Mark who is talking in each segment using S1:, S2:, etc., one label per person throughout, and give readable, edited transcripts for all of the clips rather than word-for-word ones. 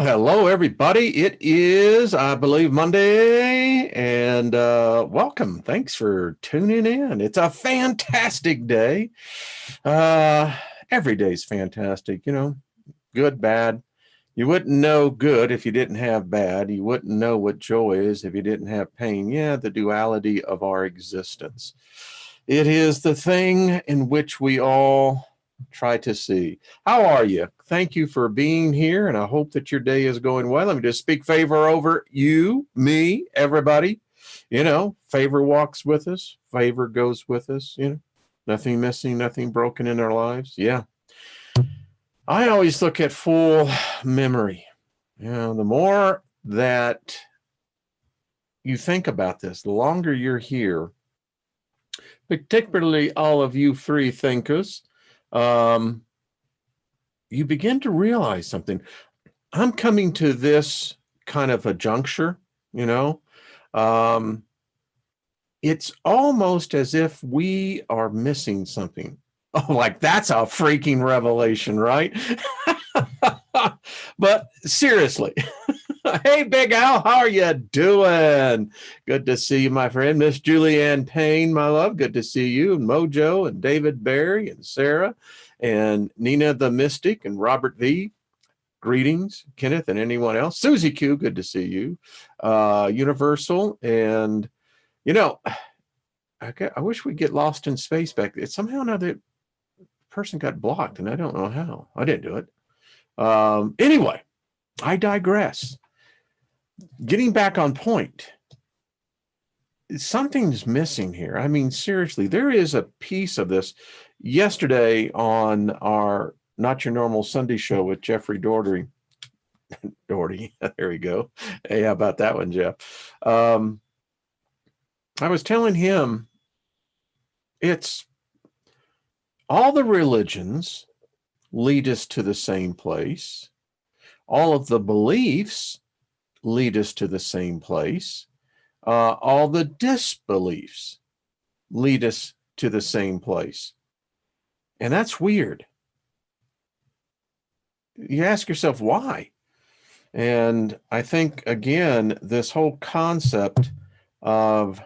S1: hello, everybody. It is, I believe, Monday, and welcome. Thanks for tuning in. It's a fantastic day. Every day's fantastic, good, bad. You wouldn't know good if you didn't have bad. You wouldn't know what joy is if you didn't have pain. Yeah, the duality of our existence. It is the thing in which we all try to see. How are you? Thank you for being here, and I hope that your day is going well. Let me just speak favor over you, me, everybody. Favor walks with us, favor goes with us, nothing missing, nothing broken in our lives. Yeah. I always look at full memory. The more that you think about this, the longer you're here, particularly all of you free thinkers, you begin to realize something. I'm coming to this kind of a juncture, it's almost as if we are missing something. Oh, like that's a freaking revelation, right? But seriously, hey, Big Al, how are you doing? Good to see you, my friend. Miss Julianne Payne, my love, good to see you. And Mojo and David Barry and Sarah and Nina the Mystic and Robert V. Greetings, Kenneth and anyone else. Susie Q, good to see you. Universal, and I wish we'd get lost in space back there. Somehow another person got blocked, and I don't know how. I didn't do it. Anyway, I digress. Getting back on point, something's missing here. I mean, seriously, there is a piece of this. Yesterday on our Not Your Normal Sunday show with Jeffrey Doherty, there we go. Hey, how about that one, Jeff? I was telling him it's all the religions lead us to the same place. All of the beliefs lead us to the same place. All the disbeliefs lead us to the same place. And that's weird. You ask yourself why. And I think, again, this whole concept of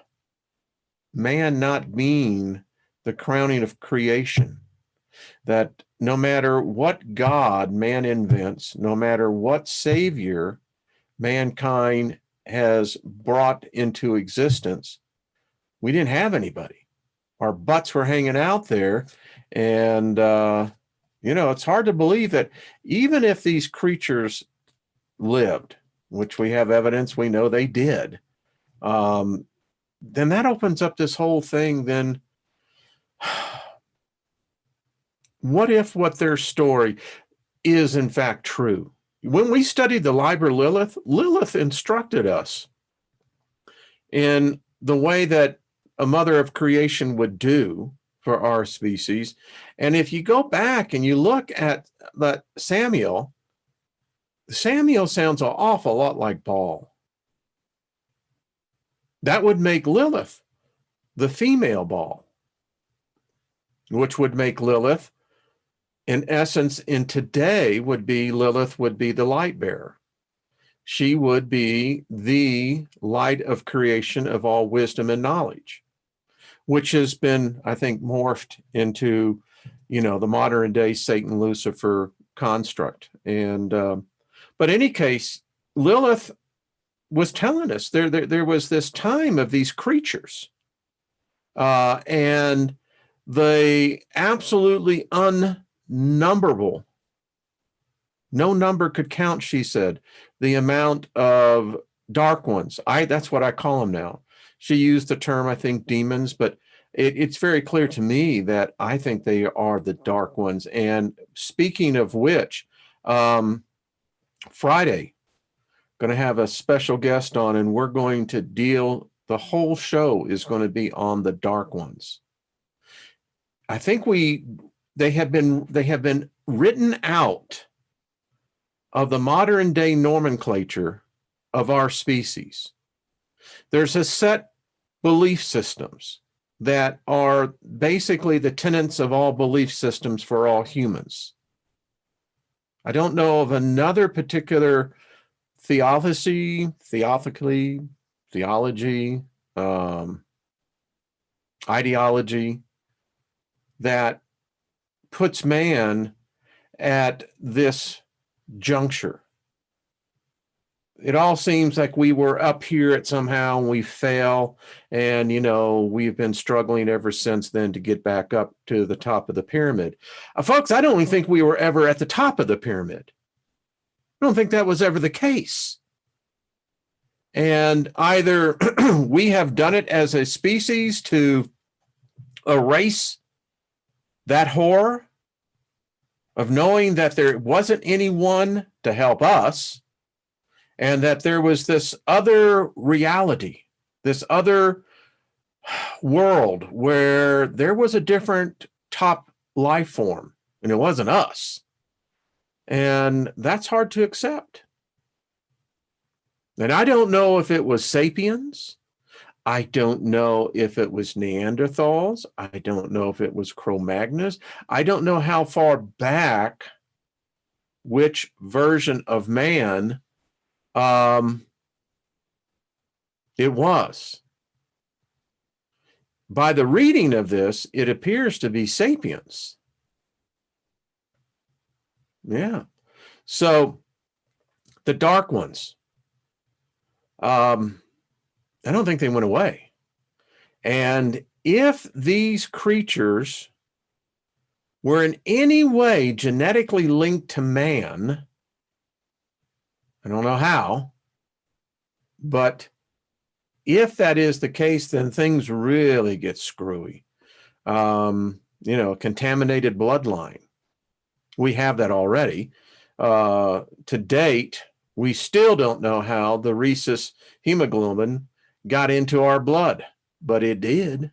S1: man not being the crowning of creation, that no matter what God man invents, no matter what savior mankind has brought into existence, we didn't have anybody. Our butts were hanging out there. And, it's hard to believe that even if these creatures lived, which we have evidence, we know they did, then that opens up this whole thing. Then what if what their story is in fact true? When we studied the Liber Lilith, Lilith instructed us in the way that a mother of creation would do for our species. And if you go back and you look at that Samuel sounds an awful lot like Baal. That would make Lilith the female Baal, which would make Lilith, in essence, in today, Lilith would be the light bearer. She would be the light of creation of all wisdom and knowledge, which has been, I think, morphed into, the modern day Satan Lucifer construct. And, but in any case, Lilith was telling us there was this time of these creatures, and they absolutely unnumberable. No number could count, she said, the amount of dark ones. That's what I call them now. She used the term, I think, demons, but it's very clear to me that I think they are the dark ones. And speaking of which, Friday, going to have a special guest on, and we're going to the whole show is going to be on the dark ones. I think they have been written out of the modern day nomenclature of our species. There's a set belief systems that are basically the tenets of all belief systems for all humans. I don't know of another particular theology, ideology that puts man at this juncture. It all seems like we were up here at somehow and we fell, and we've been struggling ever since then to get back up to the top of the pyramid. Folks, I don't even think we were ever at the top of the pyramid. I don't think that was ever the case. And either we have done it as a species to erase that horror of knowing that there wasn't anyone to help us, and that there was this other reality, this other world where there was a different top life form, and it wasn't us. And that's hard to accept. And I don't know if it was sapiens. I don't know if it was Neanderthals. I don't know if it was Cro-Magnons. I don't know how far back which version of man it was. By the reading of this, it appears to be sapiens. Yeah. So the dark ones, I don't think they went away. And if these creatures were in any way genetically linked to man, I don't know how, but if that is the case, then things really get screwy. Contaminated bloodline. We have that already. To date, we still don't know how the rhesus hemoglobin got into our blood, but it did.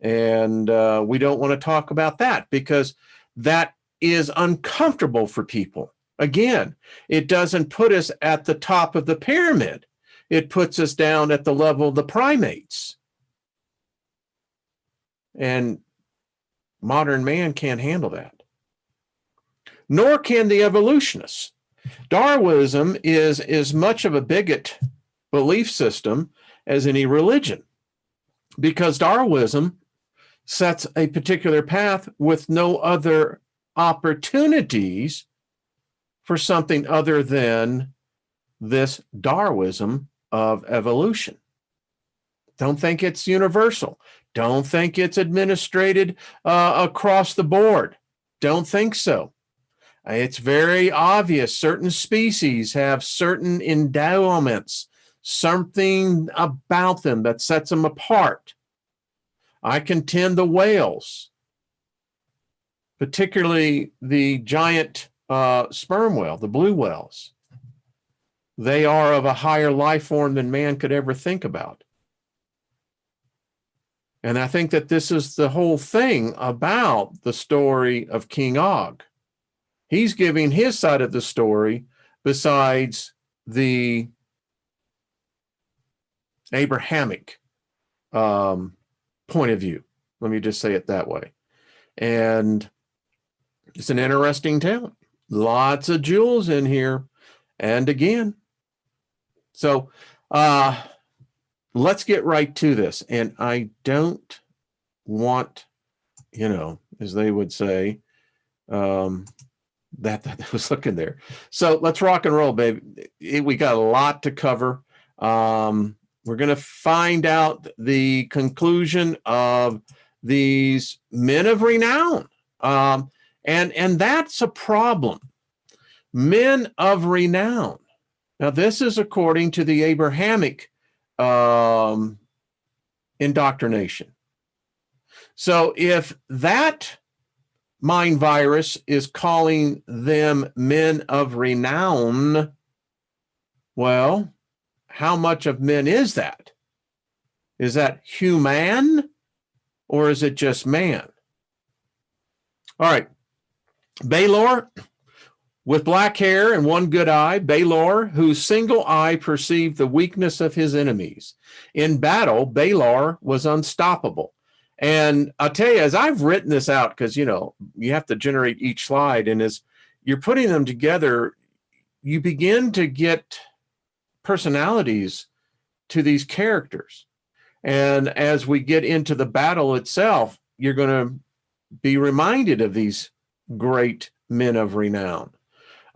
S1: And we don't want to talk about that because that is uncomfortable for people. Again, it doesn't put us at the top of the pyramid. It puts us down at the level of the primates. And modern man can't handle that. Nor can the evolutionists. Darwinism is as much of a bigot belief system as any religion, because Darwinism sets a particular path with no other opportunities for something other than this Darwinism of evolution. Don't think it's universal. Don't think it's administrated across the board. Don't think so. It's very obvious certain species have certain endowments, something about them that sets them apart. I contend the whales, particularly the giant sperm whale, the blue whales, they are of a higher life form than man could ever think about. And I think that this is the whole thing about the story of King Og. He's giving his side of the story besides the Abrahamic point of view. Let me just say it that way. And it's an interesting tale. Lots of jewels in here. And again, so let's get right to this. And I don't want, as they would say, that was looking there. So let's rock and roll, baby. We got a lot to cover. We're going to find out the conclusion of these men of renown. And that's a problem. Men of renown. Now, this is according to the Abrahamic indoctrination. So if that mind virus is calling them men of renown, well, how much of men is that? Is that human or is it just man? All right. Balor, with black hair and one good eye, Balor, whose single eye perceived the weakness of his enemies. In battle, Balor was unstoppable. And I'll tell you, as I've written this out, because, you have to generate each slide, and as you're putting them together, you begin to get personalities to these characters. And as we get into the battle itself, you're going to be reminded of these great men of renown.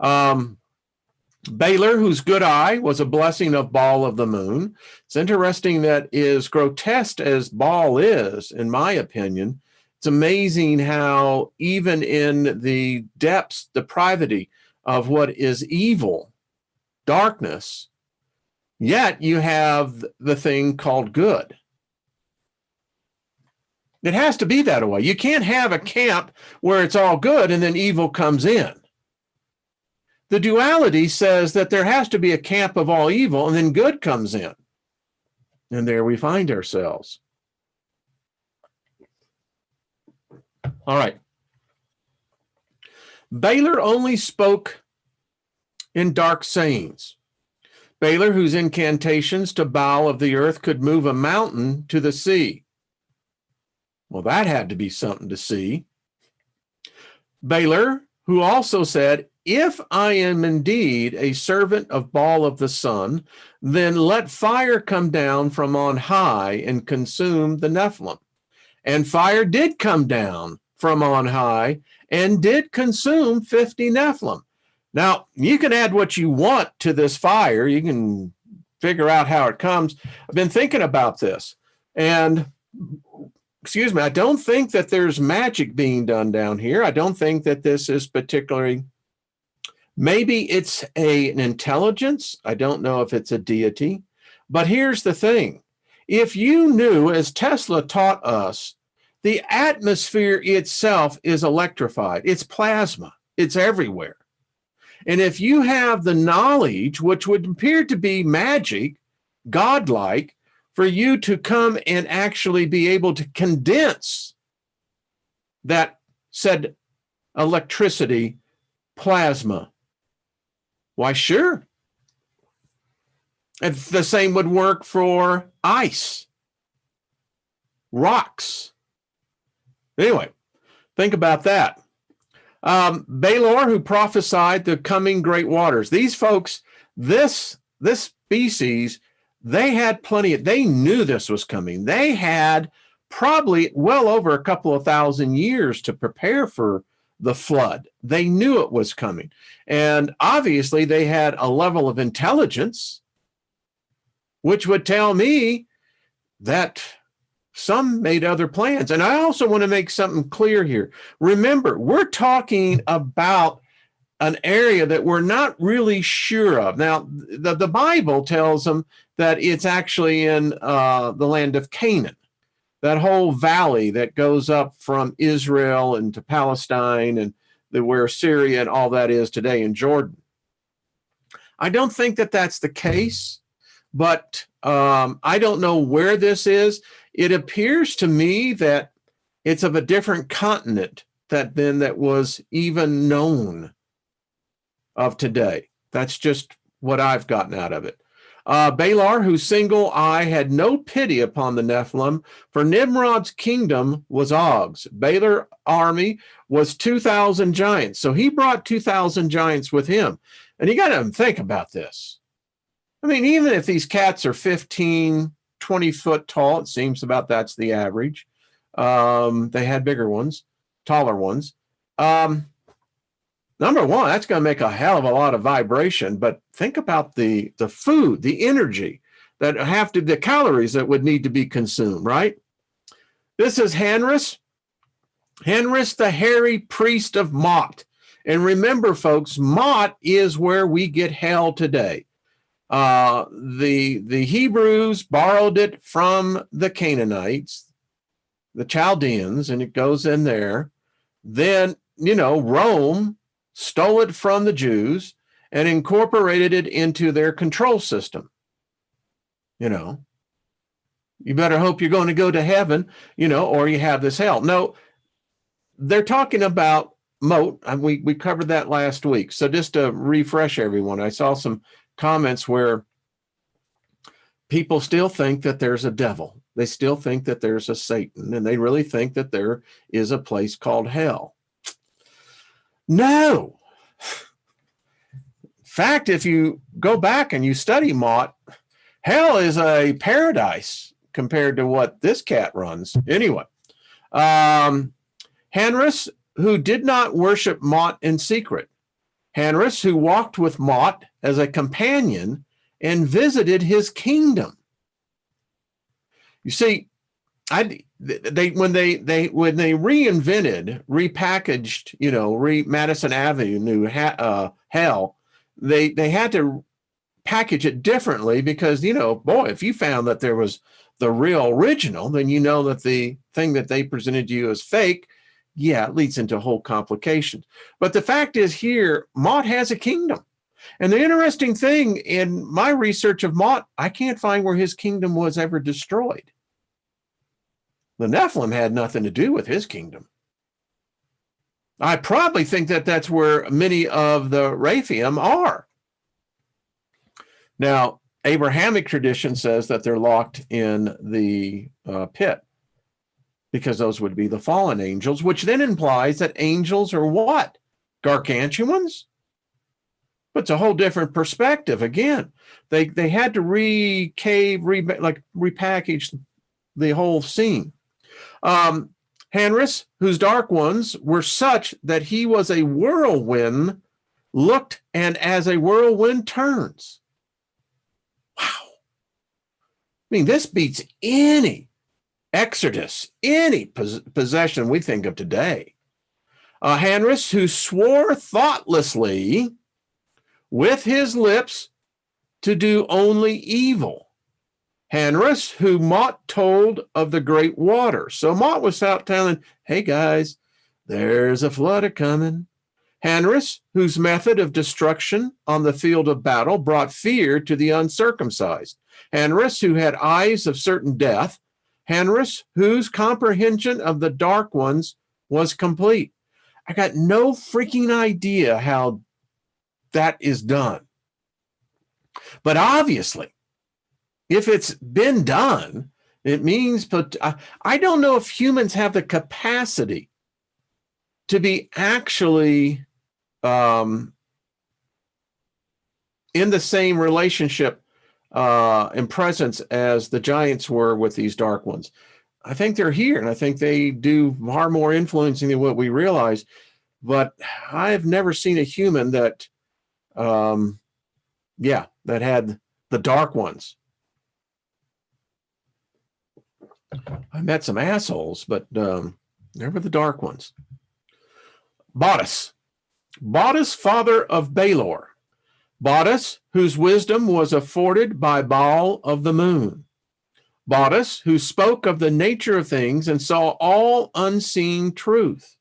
S1: Baylor, whose good eye was a blessing of Baal of the moon. It's interesting that, as grotesque as Baal is, in my opinion, it's amazing how even in the depths, depravity of what is evil, darkness, yet you have the thing called good. It has to be that way. You can't have a camp where it's all good and then evil comes in. The duality says that there has to be a camp of all evil and then good comes in. And there we find ourselves. All right. Baylor only spoke in dark sayings. Baylor, whose incantations to Baal of the earth could move a mountain to the sea. Well, that had to be something to see. Baylor, who also said, if I am indeed a servant of Baal of the sun, then let fire come down from on high and consume the Nephilim. And fire did come down from on high and did consume 50 Nephilim. Now, you can add what you want to this fire. You can figure out how it comes. I've been thinking about this. And, excuse me, I don't think that there's magic being done down here. I don't think that this is particularly... Maybe it's an intelligence. I don't know if it's a deity. But here's the thing. If you knew, as Tesla taught us, the atmosphere itself is electrified. It's plasma. It's everywhere. And if you have the knowledge, which would appear to be magic, godlike, for you to come and actually be able to condense that said electricity, plasma, why, sure. And the same would work for ice, rocks. Anyway, think about that. Baylor, who prophesied the coming great waters. These folks, this species, they had they knew this was coming. They had probably well over a couple of thousand years to prepare for the flood. They knew it was coming. And obviously they had a level of intelligence, which would tell me that some made other plans. And I also want to make something clear here. Remember, we're talking about an area that we're not really sure of. Now, the Bible tells them that it's actually in the land of Canaan. That whole valley that goes up from Israel into Palestine and where Syria and all that is today in Jordan. I don't think that that's the case, but I don't know where this is. It appears to me that it's of a different continent that was even known of today. That's just what I've gotten out of it. Baylor, whose single eye had no pity upon the Nephilim, for Nimrod's kingdom was Og's. Baylor's army was 2,000 giants. So he brought 2,000 giants with him. And you got to think about this. I mean, even if these cats are 15, 20 foot tall, it seems about that's the average. They had bigger ones, taller ones. Number one, that's going to make a hell of a lot of vibration, but think about the food, the energy that the calories that would need to be consumed, right? This is Hanris. Hanris, the hairy priest of Mot. And remember, folks, Mot is where we get hell today. The Hebrews borrowed it from the Canaanites, the Chaldeans, and it goes in there. Then, Rome stole it from the Jews and incorporated it into their control system. You better hope you're going to go to heaven, or you have this hell. No, they're talking about Mot, and we covered that last week. So just to refresh everyone, I saw some comments where people still think that there's a devil. They still think that there's a Satan, and they really think that there is a place called hell. No. fact, if you go back and you study Mott, hell is a paradise compared to what this cat runs. Anyway, Hanris, who did not worship Mott in secret. Hanris, who walked with Mott as a companion and visited his kingdom. You see, when they repackaged, Madison Avenue, hell, they had to package it differently because, boy, if you found that there was the real original, then you know that the thing that they presented to you as fake, yeah, it leads into whole complications. But the fact is here, Mott has a kingdom. And the interesting thing in my research of Mott, I can't find where his kingdom was ever destroyed. The Nephilim had nothing to do with his kingdom. I probably think that that's where many of the Rephaim are. Now, Abrahamic tradition says that they're locked in the pit because those would be the fallen angels, which then implies that angels are what? Gargantuans? But it's a whole different perspective. Again, they had to repackage the whole scene. Hanris, whose dark ones were such that he was a whirlwind, looked and as a whirlwind turns. Wow. I mean, this beats any exodus, any possession we think of today. Hanris, who swore thoughtlessly with his lips to do only evil. Hanris, who Mott told of the great water. So Mott was out telling, hey guys, there's a flood a-coming. Hanris, whose method of destruction on the field of battle brought fear to the uncircumcised. Hanris, who had eyes of certain death. Hanris, whose comprehension of the dark ones was complete. I got no freaking idea how that is done. But obviously, if it's been done, it means, but I don't know if humans have the capacity to be actually in the same relationship and presence as the giants were with these dark ones. I think they're here, and I think they do far more influencing than what we realize. But I've never seen a human that, that had the dark ones. I met some assholes, but they were the dark ones. Bodice, father of Balor. Bodice, whose wisdom was afforded by Baal of the moon. Bodice, who spoke of the nature of things and saw all unseen truth.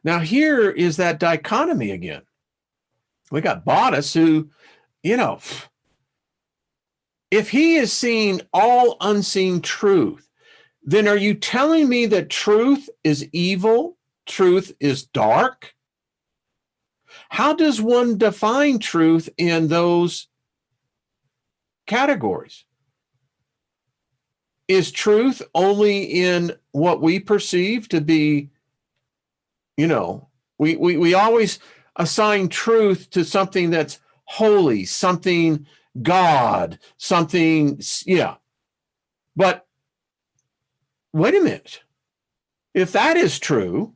S1: Now here is that dichotomy again. We got Bodice who, if he is seeing all unseen truth, then are you telling me that truth is evil? Truth is dark? How does one define truth in those categories? Is truth only in what we perceive to be, we always assign truth to something that's holy, something God, something, But wait a minute. If that is true,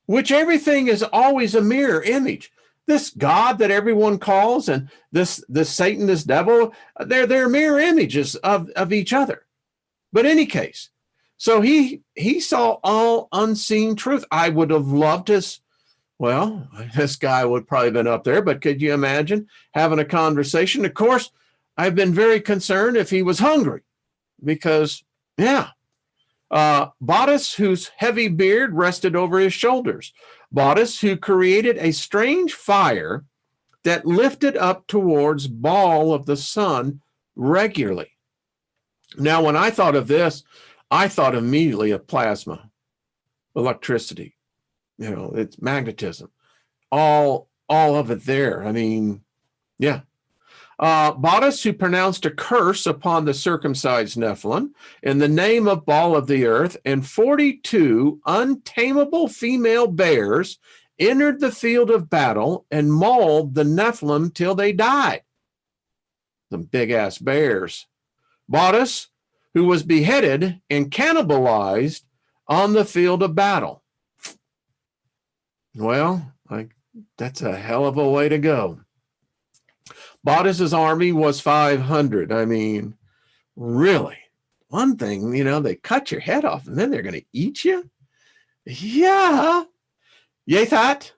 S1: which everything is always a mirror image, this God that everyone calls and this Satan, this devil, they're mirror images of each other. But in any case, so he saw all unseen truth. I would have loved this. Well, this guy would probably have been up there, but could you imagine having a conversation? Of course, I've been very concerned if he was hungry because, Bodice, whose heavy beard rested over his shoulders. Bodice, who created a strange fire that lifted up towards Baal of the sun regularly. Now, when I thought of this, I thought immediately of plasma, electricity. It's magnetism, all of it there. I mean, Bodice, who pronounced a curse upon the circumcised Nephilim in the name of Baal of the earth, and 42 untamable female bears entered the field of battle and mauled the Nephilim till they died. Some big-ass bears. Bodice, who was beheaded and cannibalized on the field of battle. Well, that's a hell of a way to go. Bodice's army was 500. I mean, really? One thing, they cut your head off and then they're going to eat you? Yeah. Yethat,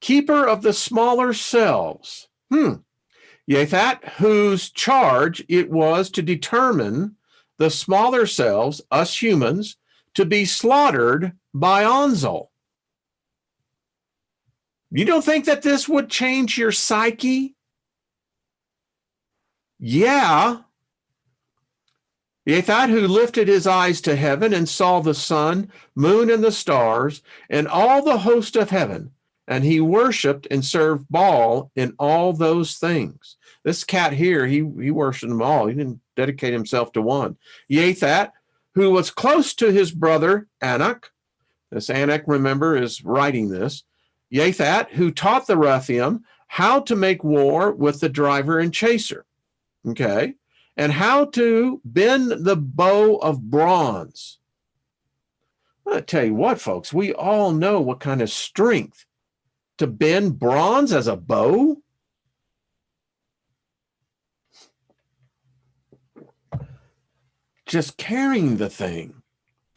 S1: keeper of the smaller cells. Yethat, whose charge it was to determine the smaller cells, us humans, to be slaughtered by Onzol. You don't think that this would change your psyche? Yeah. Yethat, who lifted his eyes to heaven and saw the sun, moon, and the stars, and all the host of heaven, and he worshipped and served Baal in all those things. This cat here, he worshipped them all. He didn't dedicate himself to one. Yethat, who was close to his brother Anak. This Anak, remember, is writing this. Yethat, who taught the Rephaim how to make war with the driver and chaser. Okay. And how to bend the bow of bronze. I'll tell you what, folks, we all know what kind of strength to bend bronze as a bow. Just carrying the thing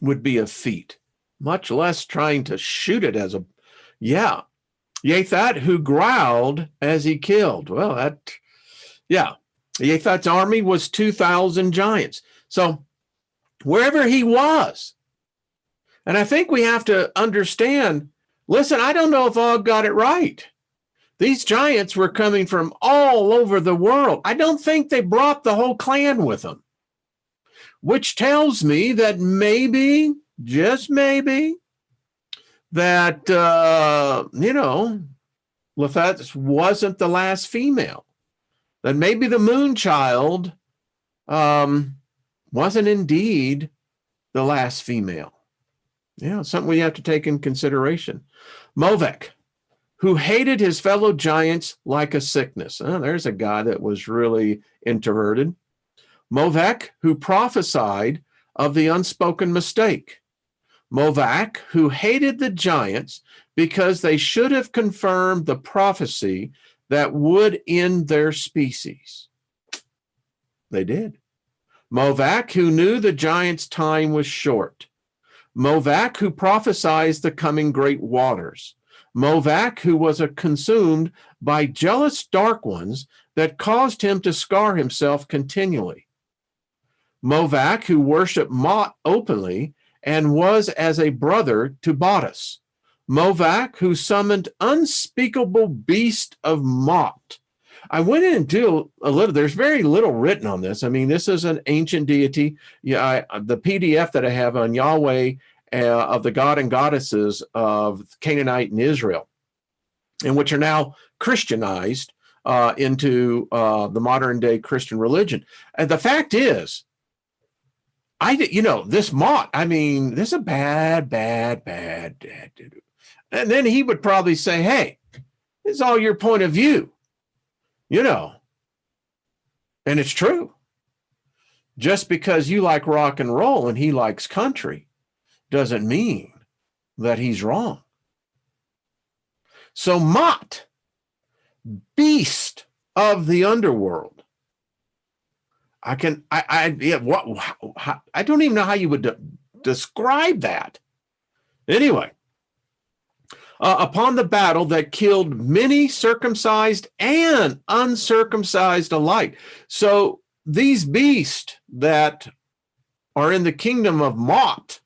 S1: would be a feat, much less trying to shoot it as a, yeah. Yethat, who growled as he killed. Well, Yethat's army was 2,000 giants. So wherever he was, and I think we have to understand, listen, I don't know if Og got it right. These giants were coming from all over the world. I don't think they brought the whole clan with them, which tells me that maybe, just maybe, that, Lephet wasn't the last female. That maybe the moon child wasn't indeed the last female. Yeah, something we have to take in consideration. Movek, who hated his fellow giants like a sickness. Oh, there's a guy that was really introverted. Movek, who prophesied of the unspoken mistake. Movek, who hated the giants because they should have confirmed the prophecy that would end their species. They did. Movek, who knew the giants' time was short. Movek, who prophesied the coming great waters. Movek, who was consumed by jealous dark ones that caused him to scar himself continually. Movek, who worshipped Mot openly and was as a brother to Bodice. Movek, who summoned unspeakable beast of Mot. I went into a little, there's very little written on this. I mean, this is an ancient deity. Yeah, the PDF that I have on Yahweh of the god and goddesses of Canaanite and Israel, and which are now Christianized into the modern day Christian religion. And the fact is, this Mot, I mean, this is a bad dude. And then he would probably say, hey, this is all your point of view, and it's true. Just because you like rock and roll and he likes country doesn't mean that he's wrong. So Mot, beast of the underworld. I don't even know how you would describe that. Anyway, upon the battle that killed many circumcised and uncircumcised alike. So these beasts that are in the kingdom of Mot,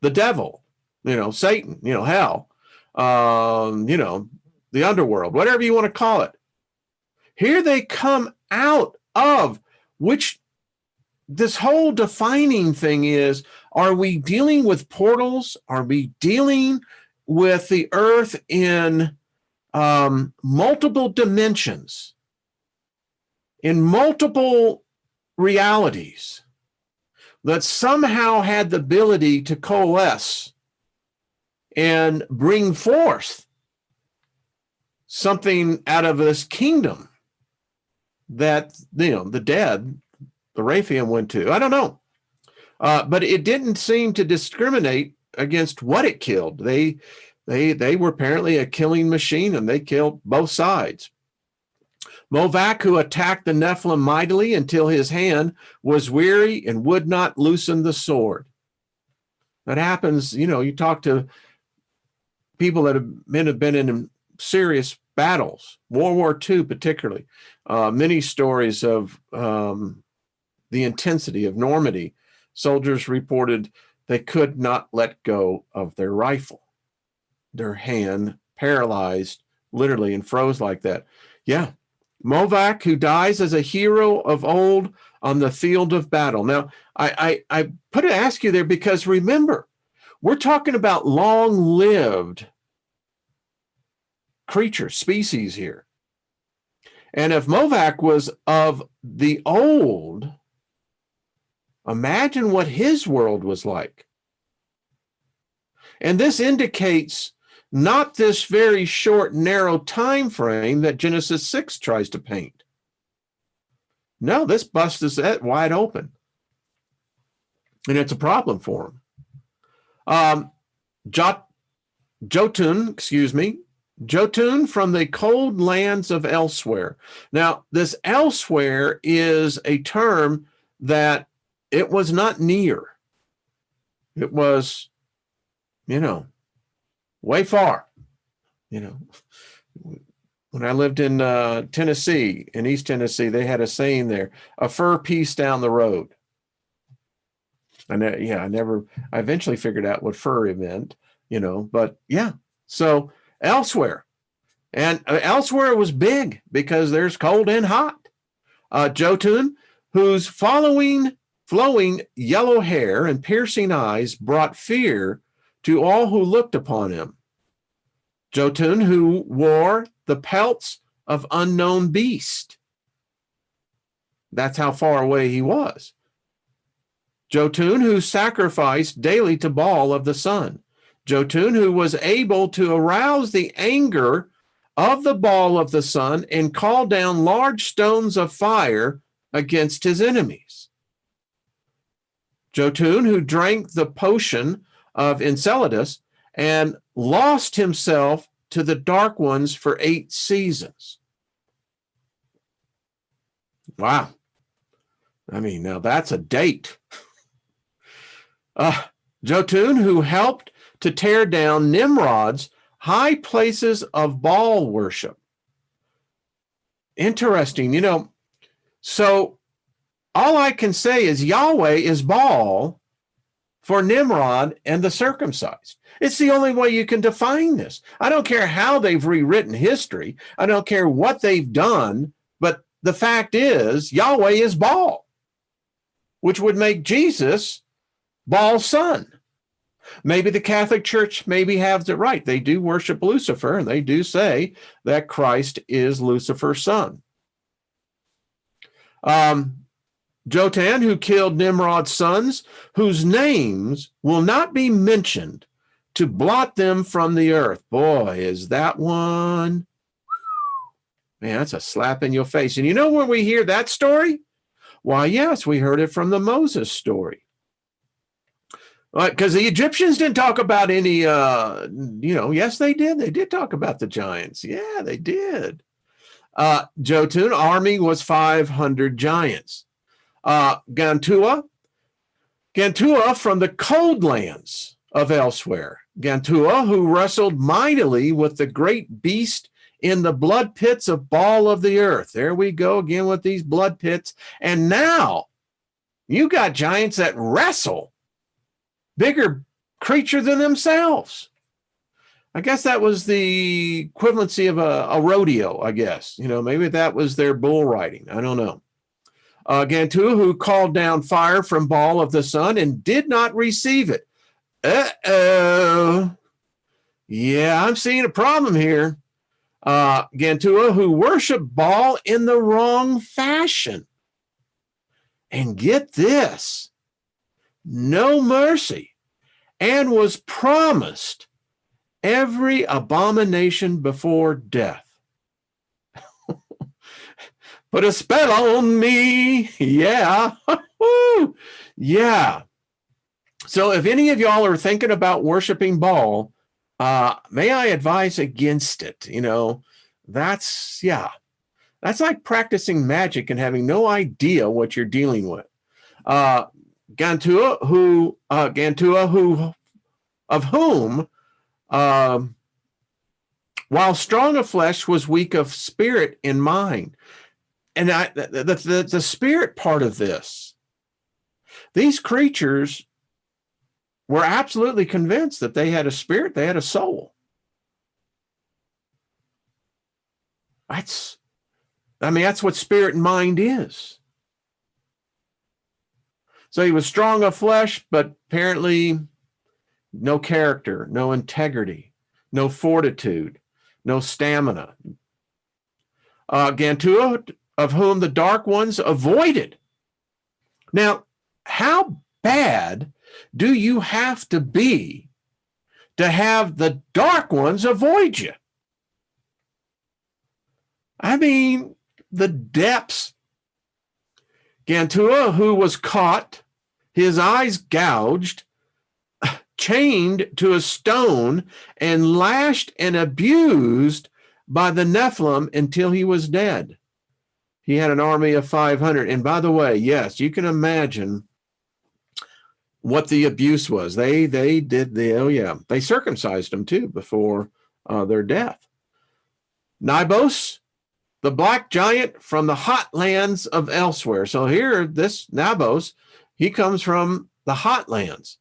S1: the devil, Satan, hell, the underworld, whatever you want to call it. Here they come out of which this whole defining thing is, are we dealing with portals? Are we dealing with the earth in multiple dimensions, in multiple realities that somehow had the ability to coalesce and bring forth something out of this kingdom that, the dead, the Rephaim went to. I don't know. But it didn't seem to discriminate against what it killed. They were apparently a killing machine, and they killed both sides. Movak, who attacked the Nephilim mightily until his hand was weary and would not loosen the sword. That happens, you talk to people that have been in serious battles, World War II particularly. Many stories of the intensity of Normandy. Soldiers reported they could not let go of their rifle. Their hand paralyzed, literally, and froze like that. Yeah. Movak, who dies as a hero of old on the field of battle. Now, I put an ask you there because remember, we're talking about long-lived creatures, species here. And if Movak was of the old, imagine what his world was like. And this indicates not this very short, narrow time frame that Genesis 6 tries to paint. No, this busts it wide open. And it's a problem for him. Jotun from the cold lands of elsewhere. Now, this elsewhere is a term that it was not near. It was, way far. When I lived in Tennessee, in East Tennessee, they had a saying there, a fur piece down the road. I eventually figured out what fur meant, but yeah. So elsewhere. And elsewhere was big because there's cold and hot. Jotun, whose flowing yellow hair and piercing eyes brought fear to all who looked upon him. Jotun, who wore the pelts of unknown beast. That's how far away he was. Jotun, who sacrificed daily to Baal of the sun. Jotun, who was able to arouse the anger of the Baal of the sun and call down large stones of fire against his enemies. Jotun, who drank the potion of Enceladus and lost himself to the dark ones for 8 seasons. Wow. Now that's a date. Jotun, who helped to tear down Nimrod's high places of Baal worship. Interesting, so all I can say is Yahweh is Baal for Nimrod and the circumcised. It's the only way you can define this. I don't care how they've rewritten history. I don't care what they've done, but the fact is Yahweh is Baal, which would make Jesus Baal's son. Maybe the Catholic Church has it right. They do worship Lucifer, and they do say that Christ is Lucifer's son. Jotun, who killed Nimrod's sons, whose names will not be mentioned to blot them from the earth. Boy, is that one. Man, that's a slap in your face. And when we hear that story? Why, yes, we heard it from the Moses story. Because the Egyptians didn't talk about any, yes, they did. They did talk about the giants. Yeah, they did. Jotun army was 500 giants. Gantua from the cold lands of elsewhere. Gantua, who wrestled mightily with the great beast in the blood pits of Baal of the earth. There we go again with these blood pits. And now you got giants that wrestle. Bigger creature than themselves. I guess that was the equivalency of a rodeo, I guess. Maybe that was their bull riding. I don't know. Gantua, who called down fire from Baal of the sun and did not receive it. Uh-oh. Yeah, I'm seeing a problem here. Gantua, who worshiped Baal in the wrong fashion. And get this, no mercy, and was promised every abomination before death. Put a spell on me. Yeah. Yeah. So if any of y'all are thinking about worshiping Baal, may I advise against it? That's like practicing magic and having no idea what you're dealing with. Gantua, of whom, while strong of flesh, was weak of spirit in mind. And the spirit part of this, these creatures were absolutely convinced that they had a spirit, they had a soul. That's what spirit and mind is. So he was strong of flesh, but apparently no character, no integrity, no fortitude, no stamina. Gantua, of whom the dark ones avoided. Now, how bad do you have to be to have the dark ones avoid you? I mean, the depths. Gantua, who was caught, his eyes gouged, chained to a stone, and lashed and abused by the Nephilim until he was dead. He had an army of 500. And by the way, yes, you can imagine what the abuse was. They circumcised them too before their death. Nybos, the black giant from the hot lands of elsewhere. So here, this Nybos, he comes from the hot lands.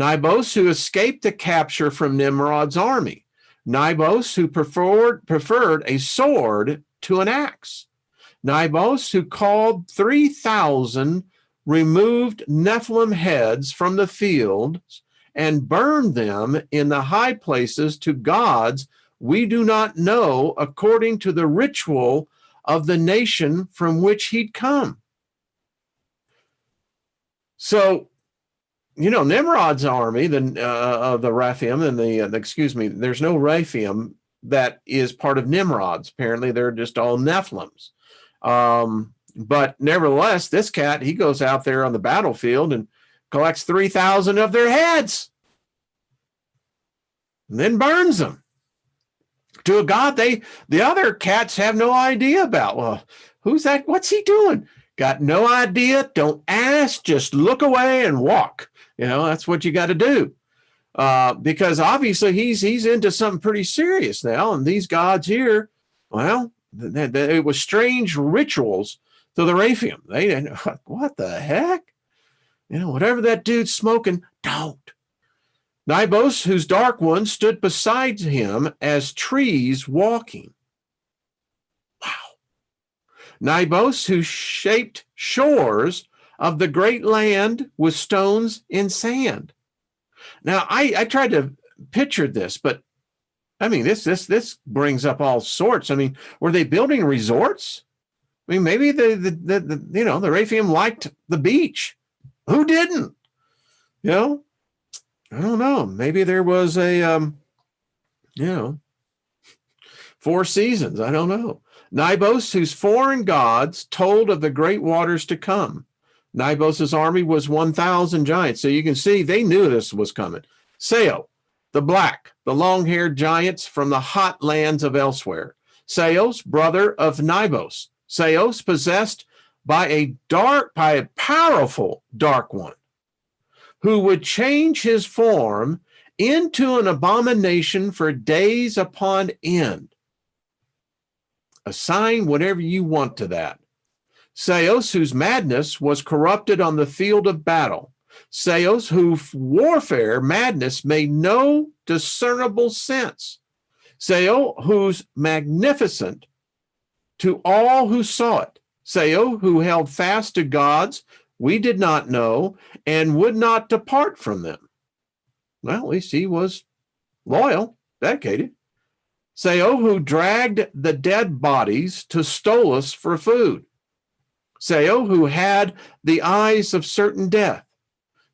S1: Nybos, who escaped the capture from Nimrod's army. Nybos, who preferred a sword to an axe. Nybos, who called 3,000 removed Nephilim heads from the fields and burned them in the high places to gods we do not know, according to the ritual of the nation from which he'd come. So, Nimrod's army, of the Rephaim and there's no Rephaim that is part of Nimrod's. Apparently, they're just all Nephilims. But nevertheless, this cat, he goes out there on the battlefield and collects 3,000 of their heads and then burns them to a god the other cats have no idea about. Well, who's that? What's he doing? Got no idea. Don't ask. Just look away and walk. That's what you got to do. Because obviously he's into something pretty serious now. And these gods here, well, it was strange rituals to the Rephaim. They didn't, what the heck? Whatever that dude's smoking, don't. Nybos, whose dark ones stood beside him as trees walking. Wow. Nybos, who shaped shores of the great land with stones and sand. Now, I tried to picture this, but I mean, this brings up all sorts. I mean, were they building resorts? I mean, maybe the Rephaim liked the beach. Who didn't? I don't know. Maybe there was a, Four Seasons. I don't know. Nybos, whose foreign gods told of the great waters to come. Nybos' army was 1,000 giants. So you can see they knew this was coming. Seo, the black, the long-haired giants from the hot lands of elsewhere. Seos, brother of Nybos. Seos, possessed by a powerful dark one, who would change his form into an abomination for days upon end. Assign whatever you want to that. Seos, whose madness was corrupted on the field of battle. Seos, whose warfare madness made no discernible sense. Seo, whose magnificent to all who saw it. Seo, who held fast to gods we did not know and would not depart from them. Well, at least he was loyal, dedicated. Seo, who dragged the dead bodies to Stolas for food. Seo, who had the eyes of certain death.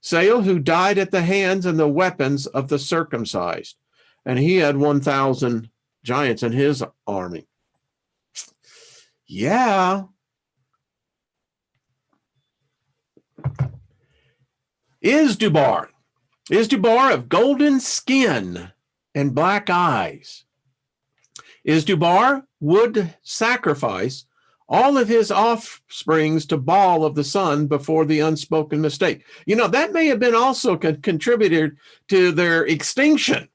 S1: Seo, who died at the hands and the weapons of the circumcised. And he had 1,000 giants in his army. Yeah, Is Debar of golden skin and black eyes. Is Debar would sacrifice all of his offsprings to Baal of the sun before the unspoken mistake. You know, that may have been also contributed to their extinction.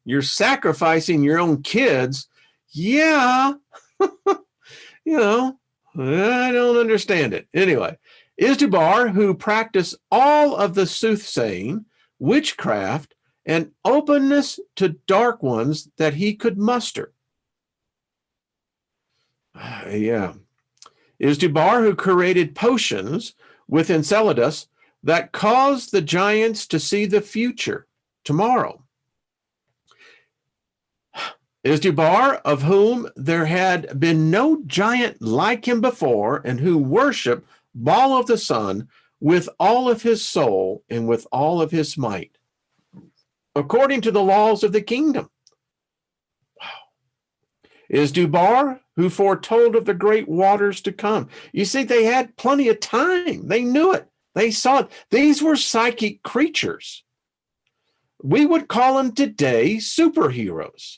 S1: You're sacrificing your own kids. Yeah. You know, I don't understand it. Anyway, is Debar who practiced all of the soothsaying, witchcraft, and openness to dark ones that he could muster. Yeah. Is Debar who created potions with Enceladus that caused the giants to see the future, tomorrow. Is Debar of whom there had been no giant like him before, and who worshiped Baal of the sun with all of his soul and with all of his might, according to the laws of the kingdom. Wow. Is Debar who foretold of the great waters to come. You see, they had plenty of time. They knew it. They saw it. These were psychic creatures. We would call them today superheroes.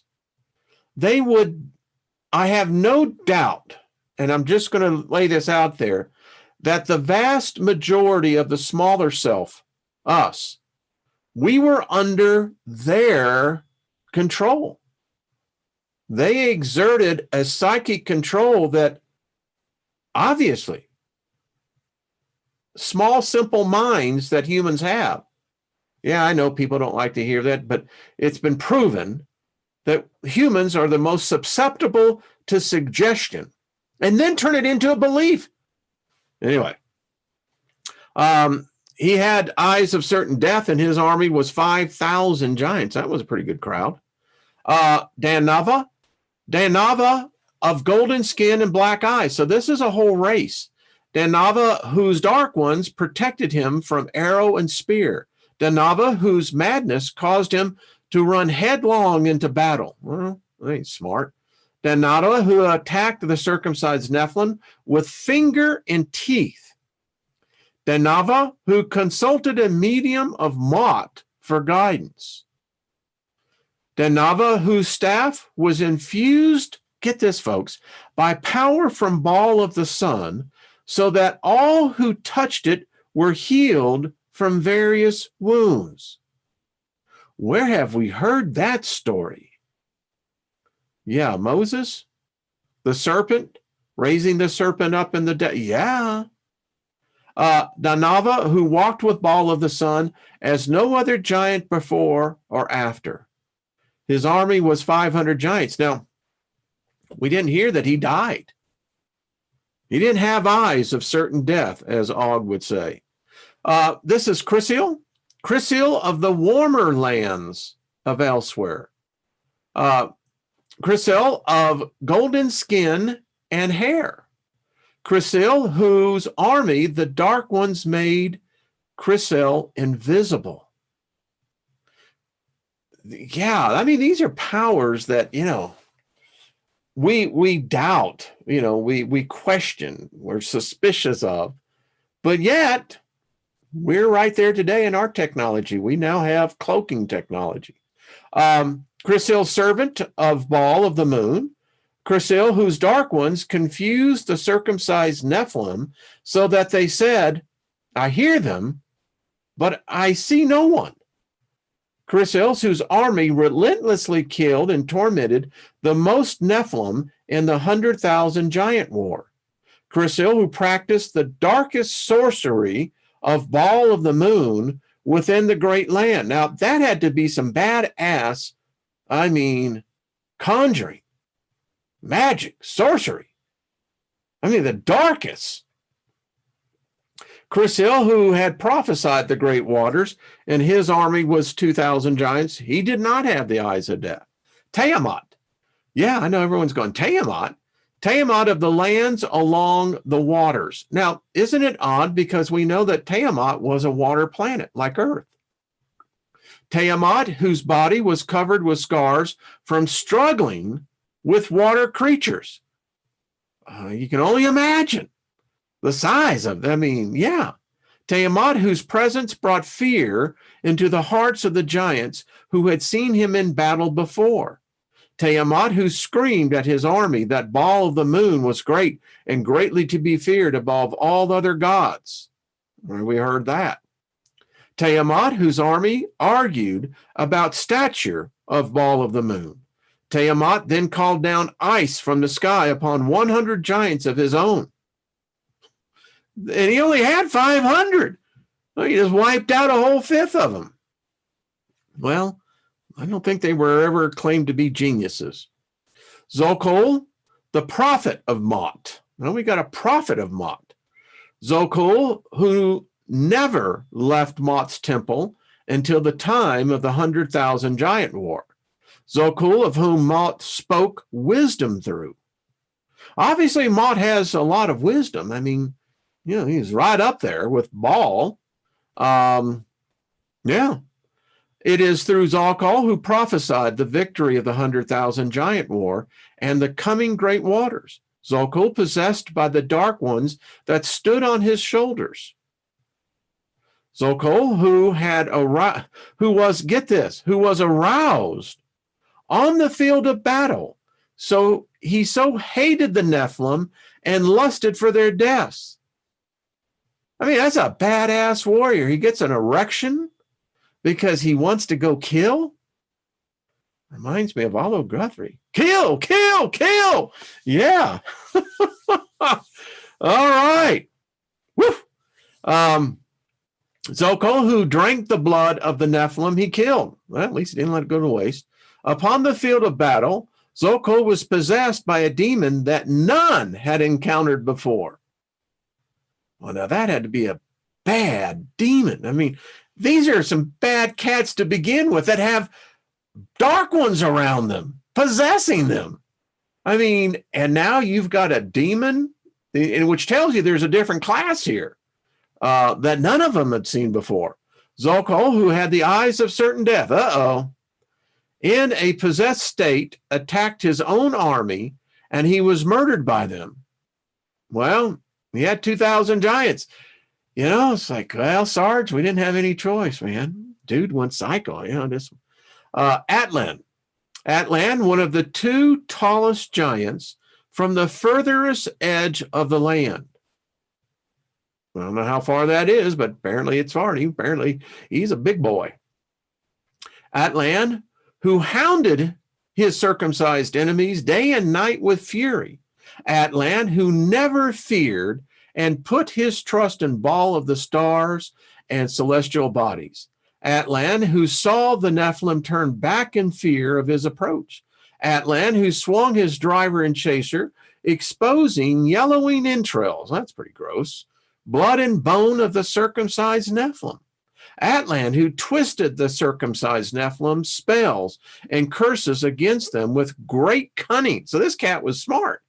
S1: They would, I have no doubt, and I'm just going to lay this out there, that the vast majority of the smaller self, us, we were under their control. They exerted a psychic control that obviously small, simple minds that humans have. Yeah, I know people don't like to hear that, but it's been proven that humans are the most susceptible to suggestion and then turn it into a belief. Anyway, he had eyes of certain death, and his army was 5,000 giants. That was a pretty good crowd. Nava of golden skin and black eyes. So this is a whole race. Nava, whose dark ones protected him from arrow and spear. Nava, whose madness caused him to run headlong into battle. Well, that ain't smart. Nava, who attacked the circumcised Nephilim with finger and teeth. Nava, who consulted a medium of Mot for guidance. Nava, whose staff was infused, get this, folks, by power from Baal of the sun, so that all who touched it were healed from various wounds. Where have we heard that story? Yeah, Moses, the serpent, raising the serpent up in the day. Yeah. Nava, who walked with Baal of the sun as no other giant before or after. His army was 500 giants. Now, we didn't hear that he died. He didn't have eyes of certain death, as Og would say. This is Chris-Hill of the warmer lands of elsewhere. Chris-Hill of golden skin and hair. Chris-Hill, whose army the dark ones made Chris-Hill invisible. Yeah, I mean, these are powers that, you know, we doubt, you know, we question, we're suspicious of, but yet we're right there today in our technology. We now have cloaking technology. Chris-Hill, servant of Baal of the moon. Chris-Hill, whose dark ones confused the circumcised Nephilim so that they said, I hear them, but I see no one. Chris-Hill, whose army relentlessly killed and tormented the most Nephilim in the 100,000 giant war. Chris-Hill, who practiced the darkest sorcery of Baal of the moon within the great land. Now, that had to be some badass, I mean, conjuring, magic, sorcery. I mean, the darkest. Chris-Hill, who had prophesied the great waters, and his army was 2,000 giants. He did not have the eyes of death. Tiamat. Yeah, I know everyone's going, Tiamat. Tiamat of the lands along the waters. Now, isn't it odd? Because we know that Tiamat was a water planet like Earth. Tiamat, whose body was covered with scars from struggling with water creatures. You can only imagine the size of them. I mean, yeah. Tiamat, whose presence brought fear into the hearts of the giants who had seen him in battle before. Tiamat, who screamed at his army that Baal of the moon was great and greatly to be feared above all other gods. We heard that. Tiamat, whose army argued about stature of Baal of the moon. Tiamat then called down ice from the sky upon 100 giants of his own. And he only had 500. So he just wiped out a whole fifth of them. Well, I don't think they were ever claimed to be geniuses. Sokol, the prophet of Mot. Well, we got a prophet of Mot. Sokol, who never left Mot's temple until the time of the 100,000 giant war. Sokol, of whom Mot spoke wisdom through. Obviously, Mot has a lot of wisdom. I mean, he's right up there with Baal. Yeah. It is through Sokol who prophesied the victory of the 100,000 giant war and the coming great waters. Sokol possessed by the dark ones that stood on his shoulders. Sokol who was aroused on the field of battle. So he so hated the Nephilim and lusted for their deaths. I mean, that's a badass warrior. He gets an erection because he wants to go kill. Reminds me of Olive Guthrie. Kill, kill, kill. Yeah. All right. Woo. Sokol, who drank the blood of the Nephilim, he killed. Well, at least he didn't let it go to waste. Upon the field of battle, Sokol was possessed by a demon that none had encountered before. Well, now that had to be a bad demon. I mean, these are some bad cats to begin with that have dark ones around them, possessing them. I mean, and now you've got a demon, which tells you there's a different class here that none of them had seen before. Sokol, who had the eyes of certain death, in a possessed state, attacked his own army, and he was murdered by them. Well, he had 2,000 giants. It's like, well, Sarge, we didn't have any choice, man. Dude went psycho. Atlin, one of the 2 tallest giants from the furthest edge of the land. I don't know how far that is, but apparently it's far. Apparently he's a big boy. Atlin, who hounded his circumcised enemies day and night with fury. Atlin, who never feared and put his trust in Baal of the stars and celestial bodies. Atlin, who saw the Nephilim turn back in fear of his approach. Atlin, who swung his driver and chaser, exposing yellowing entrails. That's pretty gross. Blood and bone of the circumcised Nephilim. Atlin, who twisted the circumcised Nephilim spells and curses against them with great cunning. So this cat was smart.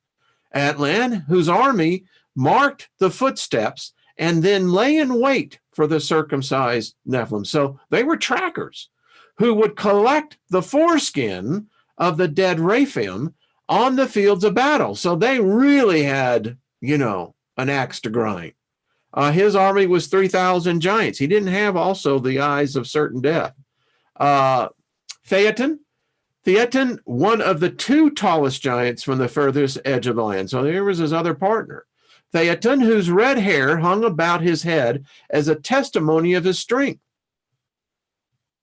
S1: Atlin, whose army marked the footsteps and then lay in wait for the circumcised Nephilim. So they were trackers who would collect the foreskin of the dead Rephaim on the fields of battle. So they really had, an axe to grind. His army was 3,000 giants. He didn't have also the eyes of certain death. Phaeton, one of the 2 tallest giants from the furthest edge of the land. So there was his other partner. Phaeton, whose red hair hung about his head as a testimony of his strength.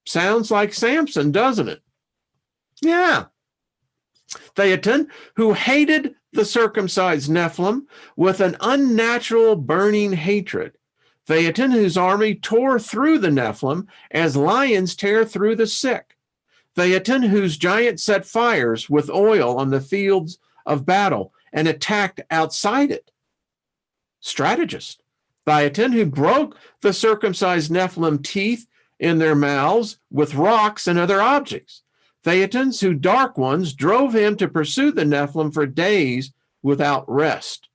S1: Sounds like Samson, doesn't it? Yeah. Phaeton, who hated the circumcised Nephilim with an unnatural burning hatred. Phaeton, whose army tore through the Nephilim as lions tear through the sick. Phaeton, whose giants set fires with oil on the fields of battle and attacked outside it. Strategist. Phaeton, who broke the circumcised Nephilim teeth in their mouths with rocks and other objects. Phaetons, who dark ones drove him to pursue the Nephilim for days without rest.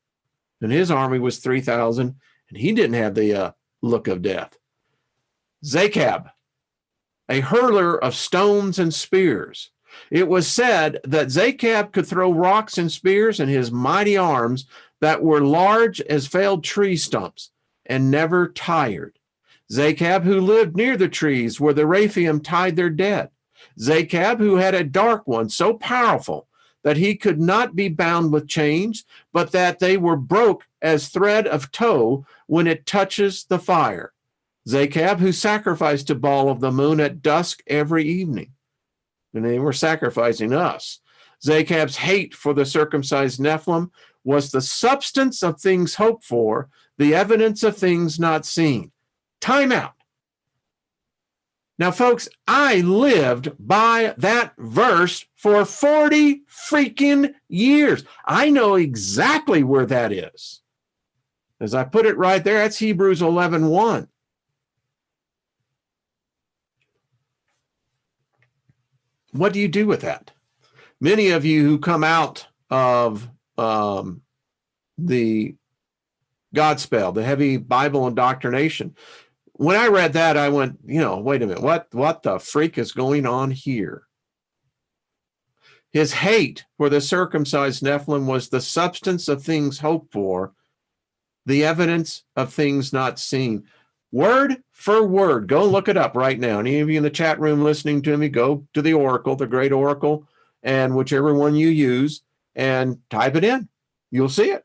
S1: And his army was 3,000, and he didn't have the look of death. Zachab, a hurler of stones and spears. It was said that Zachab could throw rocks and spears in his mighty arms that were large as felled tree stumps, and never tired. Zachab, who lived near the trees where the Rephaim tied their dead. Zachab, who had a dark one so powerful that he could not be bound with chains, but that they were broke as thread of tow when it touches the fire. Zachab, who sacrificed to Baal of the moon at dusk every evening. And they were sacrificing us. Zachab's hate for the circumcised Nephilim was the substance of things hoped for, the evidence of things not seen. Time out. Now, folks, I lived by that verse for 40 freaking years. I know exactly where that is. As I put it right there, that's Hebrews 11:1. What do you do with that? Many of you who come out of the Godspell, the heavy Bible indoctrination, when I read that, I went, wait a minute, what the freak is going on here? His hate for the circumcised Nephilim was the substance of things hoped for, the evidence of things not seen. Word for word. Go look it up right now. Any of you in the chat room listening to me, go to the Oracle, the Great Oracle, and whichever one you use, and type it in. You'll see it.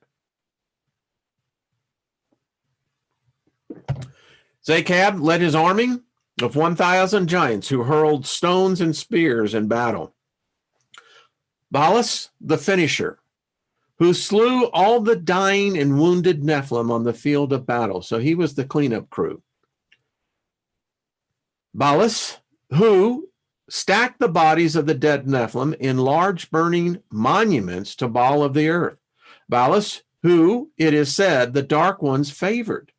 S1: Zachab led his army of 1,000 giants who hurled stones and spears in battle. Ballast, the finisher, who slew all the dying and wounded Nephilim on the field of battle. So he was the cleanup crew. Ballast, who stacked the bodies of the dead Nephilim in large burning monuments to Baal of the earth. Ballast, who, it is said, the dark ones favored.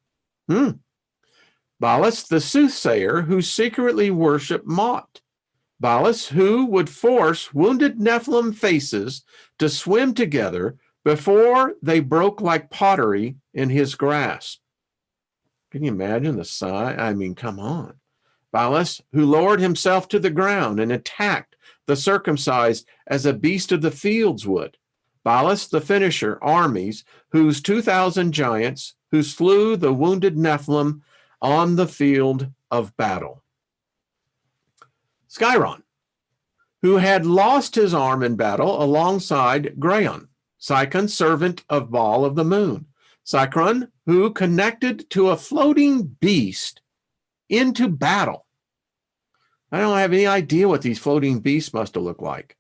S1: Ballast, the soothsayer, who secretly worshiped Mot. Ballast, who would force wounded Nephilim faces to swim together before they broke like pottery in his grasp. Can you imagine the size? I mean, come on. Ballast, who lowered himself to the ground and attacked the circumcised as a beast of the fields would. Ballast, the finisher, armies, whose 2,000 giants, who slew the wounded Nephilim on the field of battle. Skyrun, who had lost his arm in battle alongside Grayon, Sychon, servant of Baal of the moon. Sychon, who connected to a floating beast into battle. I don't have any idea what these floating beasts must have looked like.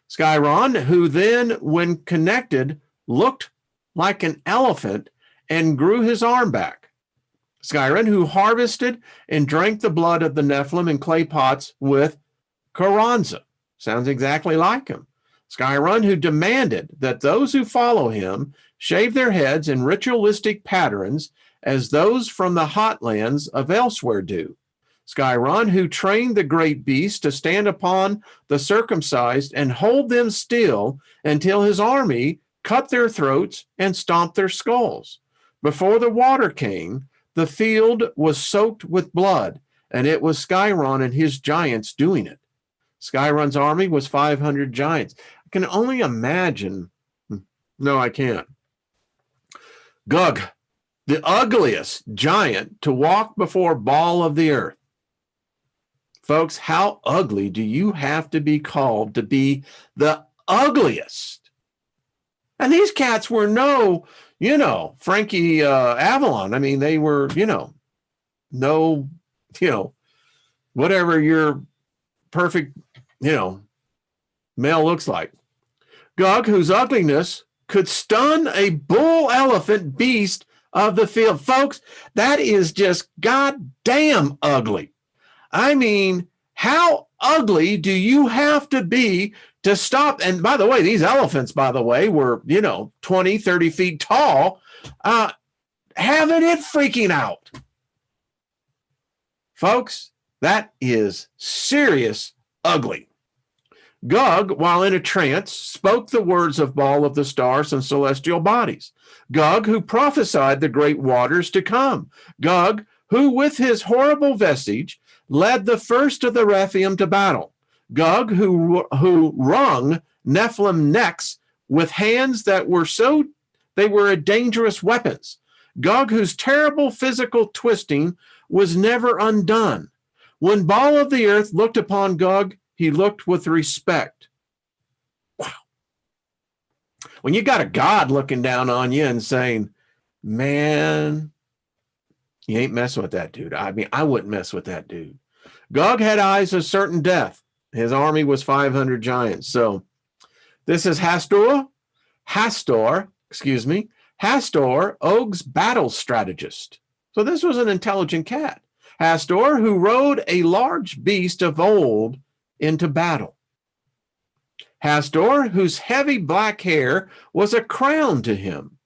S1: Skyrun, who then, when connected, looked like an elephant and grew his arm back. Skyrun, who harvested and drank the blood of the Nephilim in clay pots with Karanza. Sounds exactly like him. Skyrun, who demanded that those who follow him shave their heads in ritualistic patterns as those from the hotlands of elsewhere do. Skyrun, who trained the great beast to stand upon the circumcised and hold them still until his army cut their throats and stomped their skulls. Before the water came, the field was soaked with blood, and it was Skyrun and his giants doing it. Skyrun's army was 500 giants. I can only imagine. No, I can't. Gug, the ugliest giant to walk before Baal of the earth. Folks, how ugly do you have to be called to be the ugliest? And these cats were no, Frankie Avalon. I mean, they were, whatever your perfect, male looks like. Gug, whose ugliness could stun a bull elephant beast of the field. Folks, that is just goddamn ugly. I mean, how ugly do you have to be to stop? And by the way, these elephants, were, 20, 30 feet tall, having it freaking out. Folks, that is serious ugly. Gug, while in a trance, spoke the words of Baal of the stars and celestial bodies. Gug, who prophesied the great waters to come. Gug, who with his horrible vestige led the first of the Rephaim to battle. Gug, who wrung Nephilim necks with hands that were dangerous weapons. Gog, whose terrible physical twisting was never undone. When Baal of the earth looked upon Gog, he looked with respect. Wow. When you got a god looking down on you and saying, man, you ain't messing with that dude. I mean, I wouldn't mess with that dude. Gog had eyes of certain death. His army was 500 giants. So this is Hastur, Og's battle strategist. So this was an intelligent cat. Hastur, who rode a large beast of old into battle. Hastur, whose heavy black hair was a crown to him.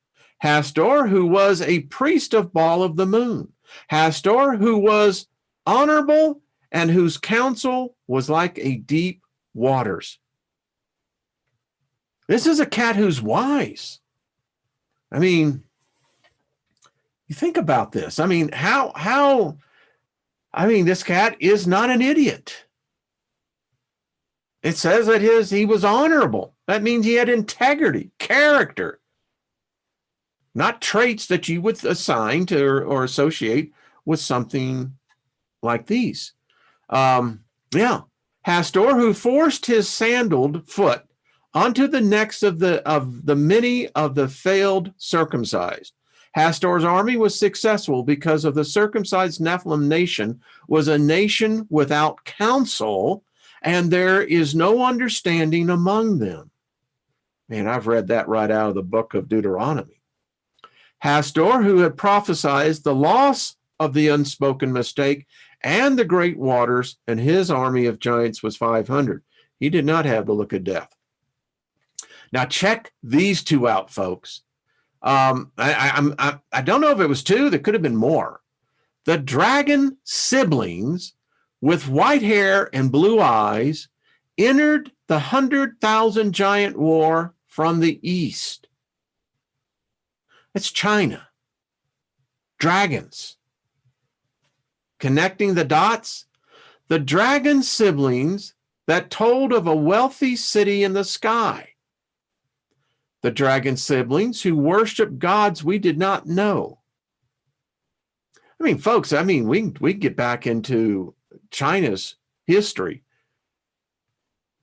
S1: Hastur, who was a priest of Baal of the moon. Hastur, who was honorable and whose counsel was like a deep waters. This is a cat who's wise. I mean, you think about this. I mean, this cat is not an idiot. It says that he was honorable. That means he had integrity, character, not traits that you would assign to or associate with something like these. Hastur, who forced his sandaled foot onto the necks of the many of the failed circumcised. Hastur's army was successful because of the circumcised Nephilim nation was a nation without counsel, and there is no understanding among them. Man, I've read that right out of the book of Deuteronomy. Hastur, who had prophesied the loss of the unspoken mistake and the great waters, and his army of giants was 500. He did not have the look of death. Now check these two out, folks. I don't know if it was two. There could have been more. The dragon siblings with white hair and blue eyes entered the 100,000 giant war from the east. It's China. Dragons. Connecting the dots, the dragon siblings that told of a wealthy city in the sky. The dragon siblings who worship gods we did not know. I mean, folks, we get back into China's history.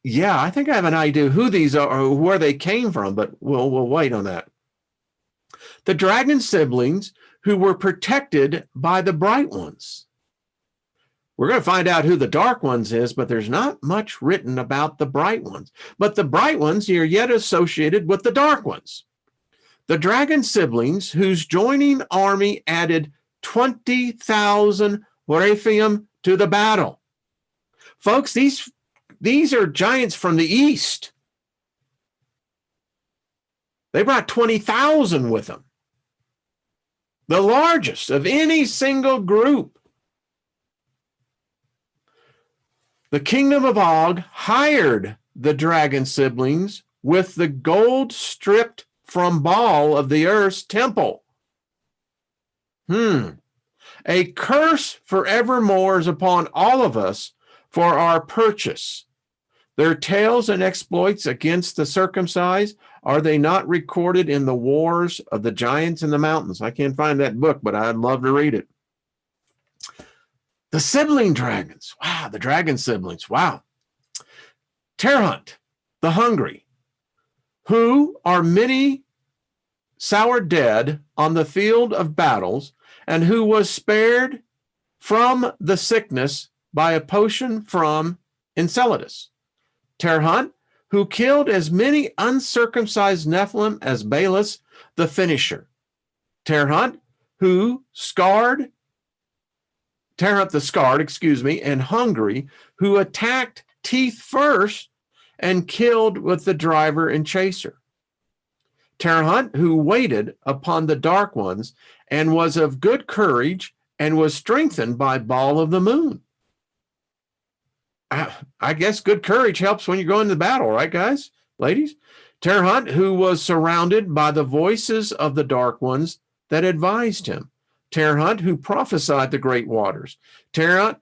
S1: Yeah, I think I have an idea who these are or where they came from, but we'll wait on that. The dragon siblings who were protected by the bright ones. We're going to find out who the dark ones is, but there's not much written about the bright ones. But the bright ones are yet associated with the dark ones. The dragon siblings, whose joining army added 20,000 Rephaim to the battle. Folks, these are giants from the east. They brought 20,000 with them. The largest of any single group. The kingdom of Og hired the dragon siblings with the gold stripped from Baal of the earth's temple. A curse forevermore is upon all of us for our purchase. Their tales and exploits against the circumcised, are they not recorded in the wars of the giants in the mountains? I can't find that book, but I'd love to read it. The sibling dragons. Wow, the dragon siblings. Wow. Terhunt, the hungry, who are many sour dead on the field of battles, and who was spared from the sickness by a potion from Enceladus. Terhunt, who killed as many uncircumcised Nephilim as Ballast, the finisher. Terhunt, who Terhunt the scarred, and hungry, who attacked Teeth first and killed with the driver and chaser. Terhunt, who waited upon the dark ones and was of good courage and was strengthened by Baal of the moon. I guess good courage helps when you go into battle, right, guys, ladies? Terhunt, who was surrounded by the voices of the dark ones that advised him. Terhunt, who prophesied the great waters. Terhunt,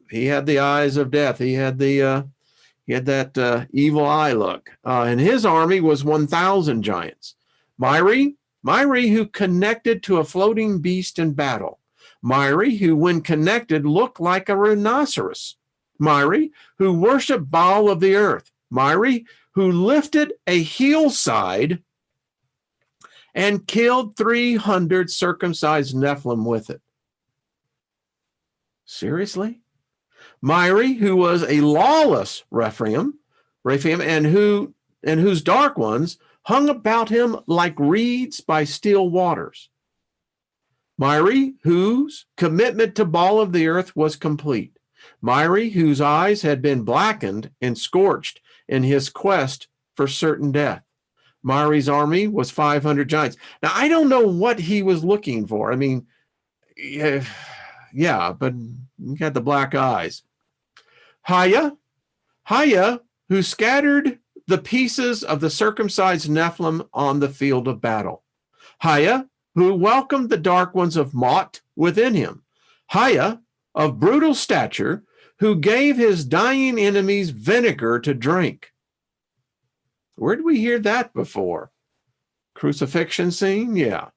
S1: he had the eyes of death. He had that evil eye look. And his army was 1,000 giants. Miry, Miry, who connected to a floating beast in battle. Miry, who when connected looked like a rhinoceros. Miry, who worshiped Baal of the earth. Miry, who lifted a hillside and killed 300 circumcised Nephilim with it. Seriously? Miry, who was a lawless Rephaim, and whose dark ones hung about him like reeds by still waters. Miry, whose commitment to Baal of the earth was complete. Miry, whose eyes had been blackened and scorched in his quest for certain death. Miry's army was 500 giants. Now, I don't know what he was looking for. I mean, yeah, but he had the black eyes. Hyah, who scattered the pieces of the circumcised Nephilim on the field of battle. Hyah, who welcomed the dark ones of Mot within him. Hyah, of brutal stature, who gave his dying enemies vinegar to drink. Where did we hear that before? Crucifixion scene? Yeah.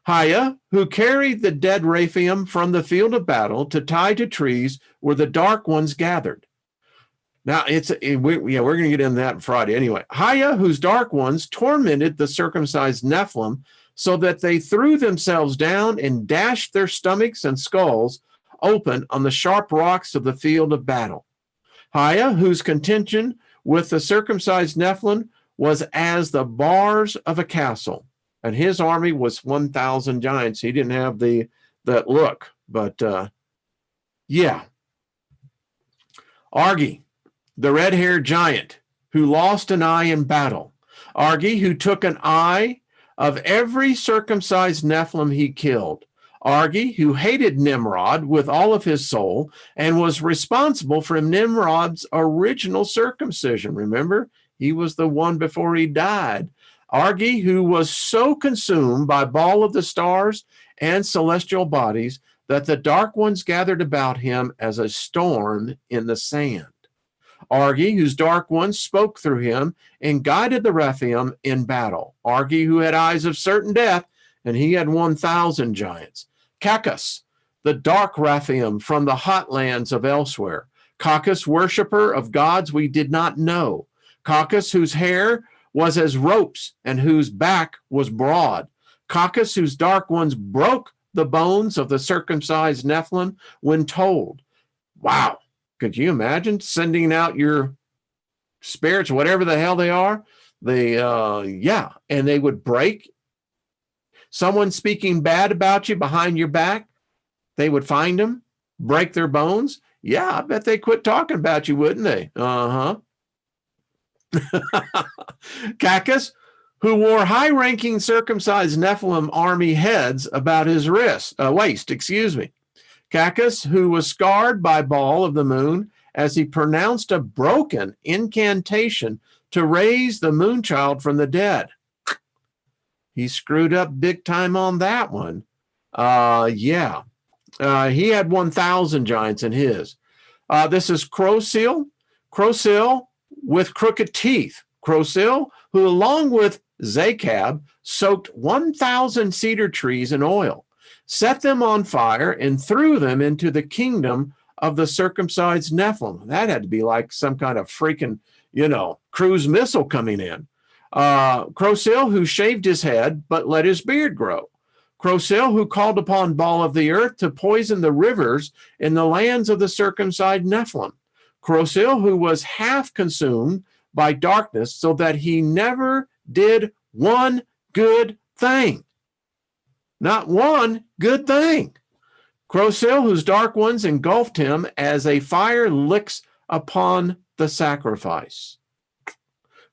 S1: Hyah, who carried the dead Rephaim from the field of battle to tie to trees where the dark ones gathered. Now, we're going to get into that Friday. Anyway, Hyah, whose dark ones tormented the circumcised Nephilim so that they threw themselves down and dashed their stomachs and skulls open on the sharp rocks of the field of battle. Hyah, whose contention with the circumcised Nephilim was as the bars of a castle, and his army was 1,000 giants. He didn't have that look, but yeah. Argy, the red-haired giant who lost an eye in battle. Argy, who took an eye of every circumcised Nephilim he killed. Argy, who hated Nimrod with all of his soul and was responsible for Nimrod's original circumcision. Remember, he was the one before he died. Argy, who was so consumed by Baal of the stars and celestial bodies that the dark ones gathered about him as a storm in the sand. Argy, whose dark ones spoke through him and guided the Rephaim in battle. Argy, who had eyes of certain death, and he had 1,000 giants. Cacus, the dark Rephaim from the hot lands of elsewhere. Cacus, worshiper of gods we did not know. Cacus, whose hair was as ropes and whose back was broad. Cacus, whose dark ones broke the bones of the circumcised Nephilim when told. Wow. Could you imagine sending out your spirits, whatever the hell they are? And they would break. Someone speaking bad about you behind your back, they would find them, break their bones. Yeah, I bet they quit talking about you, wouldn't they? Uh-huh. Cacus, who wore high-ranking circumcised Nephilim army heads about his waist. Cacus, who was scarred by Baal of the moon as he pronounced a broken incantation to raise the moon child from the dead. He screwed up big time on that one. He had 1,000 giants in his. This is Crowsill with crooked teeth. Crowsill, who along with Zachab soaked 1,000 cedar trees in oil, set them on fire, and threw them into the kingdom of the circumcised Nephilim. That had to be like some kind of freaking, cruise missile coming in. Crowsill, who shaved his head but let his beard grow. Crowsill, who called upon Baal of the earth to poison the rivers in the lands of the circumcised Nephilim. Crowsill, who was half consumed by darkness so that he never did one good thing. Not one good thing. Crowsill, whose dark ones engulfed him as a fire licks upon the sacrifice.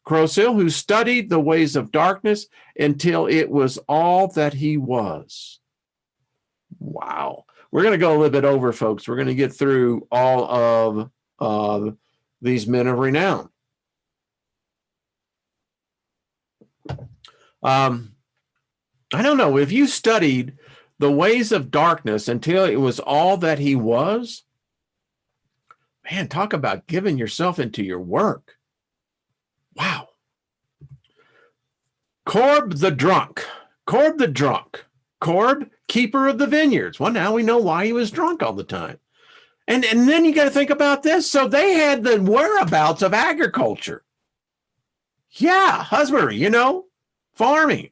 S1: Crowsill, who studied the ways of darkness until it was all that he was. Wow. We're going to go a little bit over, folks. We're going to get through all of these men of renown. I don't know. If you studied the ways of darkness until it was all that he was, man, talk about giving yourself into your work. Wow. Korb the drunk. Korb the drunk. Korb, keeper of the vineyards. Well, now we know why he was drunk all the time. And then you got to think about this. So they had the whereabouts of agriculture. Yeah, husbandry, farming,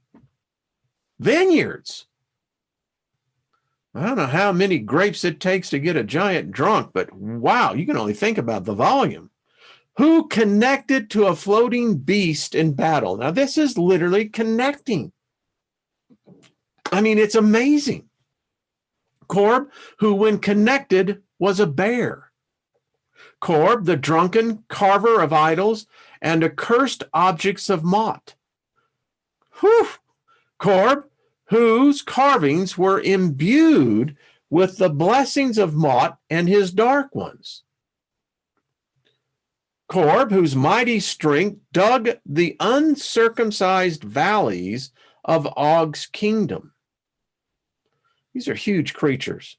S1: vineyards. I don't know how many grapes it takes to get a giant drunk, but wow, you can only think about the volume. Who connected to a floating beast in battle? Now, this is literally connecting. I mean, it's amazing. Korb, who when connected was a bear. Korb, the drunken carver of idols and accursed objects of Mot. Whew. Korb, whose carvings were imbued with the blessings of Mot and his dark ones. Korb, whose mighty strength dug the uncircumcised valleys of Og's kingdom. These are huge creatures.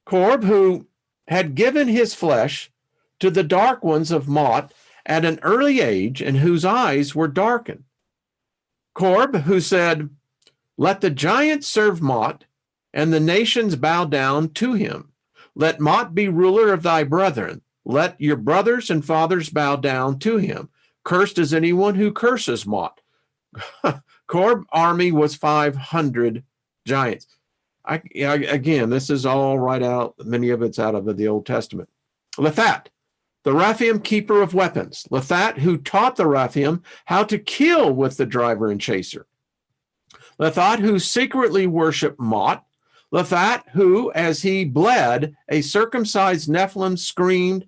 S1: Korb, who had given his flesh to the dark ones of Mot at an early age and whose eyes were darkened. Korb, who said, let the giants serve Mot and the nations bow down to him. Let Mot be ruler of thy brethren. Let your brothers and fathers bow down to him. Cursed is anyone who curses Mot. Korb army was 500 giants. Again, this is all right out, many of it's out of the Old Testament. Lethat, the Rephaim keeper of weapons. Lethat, who taught the Rephaim how to kill with the driver and chaser. Lethat, who secretly worshiped Mot. Lethat, who, as he bled, a circumcised Nephilim screamed,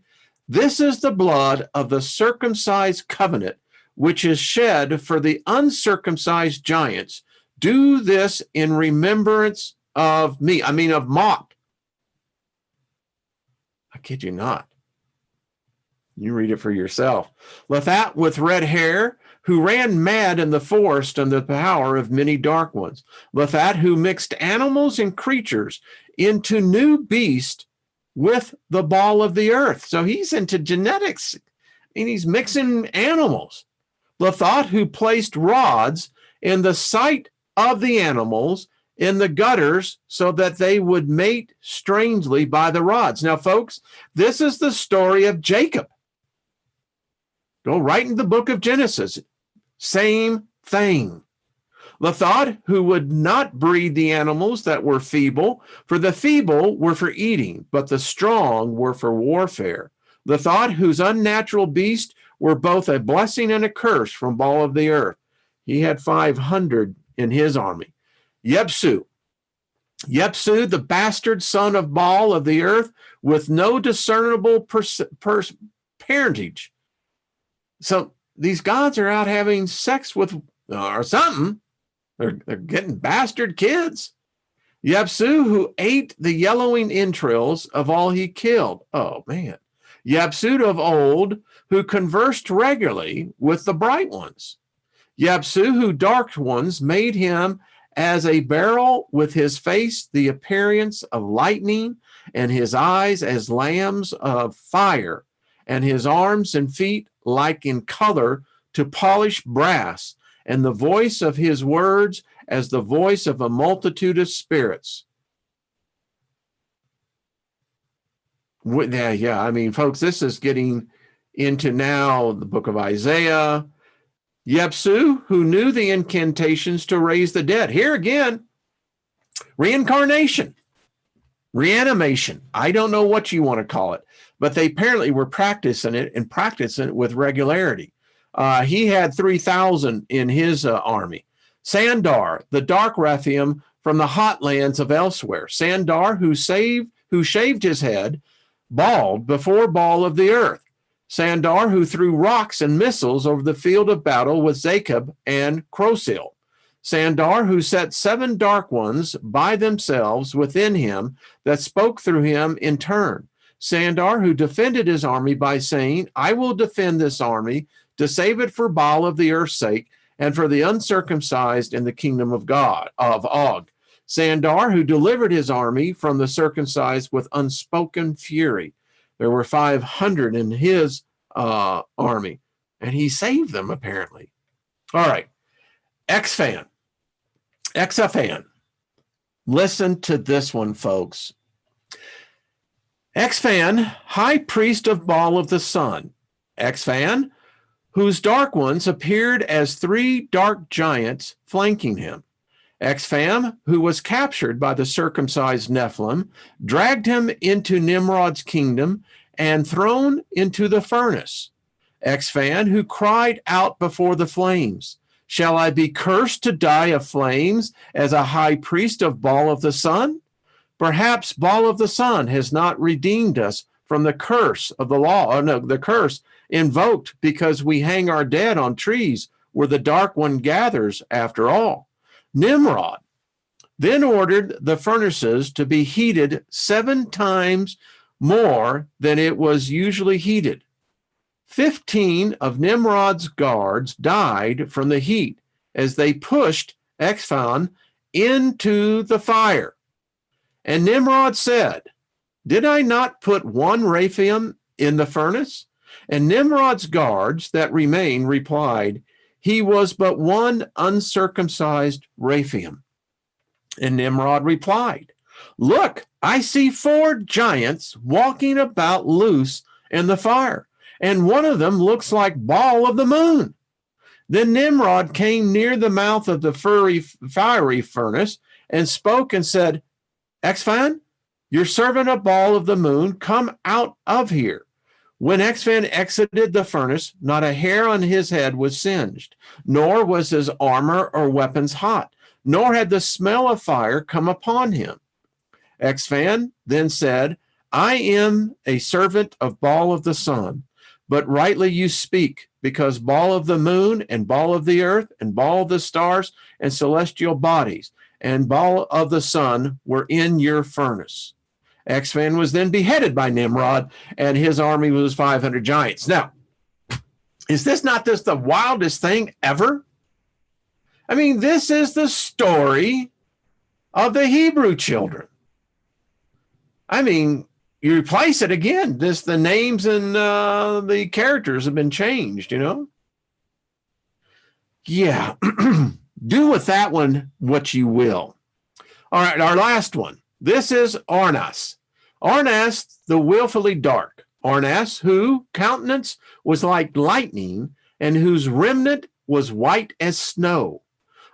S1: this is the blood of the circumcised covenant, which is shed for the uncircumcised giants. Do this in remembrance of me. I mean, of Mot. I kid you not. You read it for yourself. Lethat with red hair, who ran mad in the forest under the power of many dark ones. Lethat, who mixed animals and creatures into new beast with the ball of the earth. So he's into genetics, and he's mixing animals. Lethat, who placed rods in the sight of the animals in the gutters so that they would mate strangely by the rods. Now, folks, this is the story of Jacob. Go right in the book of Genesis. Same thing. Lethat, who would not breed the animals that were feeble, for the feeble were for eating, but the strong were for warfare. Lethat, whose unnatural beasts were both a blessing and a curse from ball of the earth. He had 500 in his army. Yep-Soo. Yep-Soo, the bastard son of Baal of the earth, with no discernible parentage. So these gods are out having sex with, or something. They're getting bastard kids. Yep-Soo, who ate the yellowing entrails of all he killed. Oh, man. Yep-Soo of old, who conversed regularly with the bright ones. Yep-Soo, who dark ones made him as a beryl, with his face the appearance of lightning, and his eyes as lambs of fire, and his arms and feet like in color to polished brass, and the voice of his words as the voice of a multitude of spirits. Yeah, I mean, folks, this is getting into now the book of Isaiah. Yep-Soo, who knew the incantations to raise the dead. Here again, reincarnation, reanimation. I don't know what you want to call it, but they apparently were practicing it with regularity. He had 3,000 in his army. Sandor, the dark Rephaim from the hot lands of elsewhere. Sandor, who shaved his head bald before ball of the earth. Sandor, who threw rocks and missiles over the field of battle with Jacob and Chris-Hill. Sandor, who set 7 dark ones by themselves within him that spoke through him in turn. Sandor, who defended his army by saying, I will defend this army to save it for Baal of the earth's sake and for the uncircumcised in the kingdom of God, of Og. Sandor, who delivered his army from the circumcised with unspoken fury. There were 500 in his army, and he saved them, apparently. All right. X-Fan. X-Fan. Listen to this one, folks. X-Fan, high priest of Baal of the sun. X-Fan, whose dark ones appeared as 3 dark giants flanking him. X-Fan, who was captured by the circumcised Nephilim, dragged him into Nimrod's kingdom and thrown into the furnace. X-Fan, who cried out before the flames, shall I be cursed to die of flames as a high priest of Baal of the sun? Perhaps Baal of the sun has not redeemed us from the curse of the law, or no, the curse invoked because we hang our dead on trees where the dark one gathers after all. Nimrod then ordered the furnaces to be heated 7 times more than it was usually heated. 15 of Nimrod's guards died from the heat as they pushed X-Fan into the fire. And Nimrod said, did I not put 1 Rephaim in the furnace? And Nimrod's guards that remained replied, he was but 1 uncircumcised Rephaim. And Nimrod replied, look, I see 4 giants walking about loose in the fire, and one of them looks like Baal of the moon. Then Nimrod came near the mouth of the fiery furnace and spoke and said, X-Fan, your servant of Baal of the moon, come out of here. When X-Fan exited the furnace, not a hair on his head was singed, nor was his armor or weapons hot, nor had the smell of fire come upon him. X-Fan then said, I am a servant of Baal of the sun, but rightly you speak, because Baal of the moon and Baal of the earth and Baal of the stars and celestial bodies and Baal of the sun were in your furnace. X-Fan was then beheaded by Nimrod, and his army was 500 giants. Now, is this not just the wildest thing ever? I mean, this is the story of the Hebrew children. I mean, you replace it again. The names and the characters have been changed, you know? Yeah. Do with that one what you will. All right, our last one. This is Arnas. Arnas, the willfully dark. Arnas, whose countenance was like lightning and whose remnant was white as snow.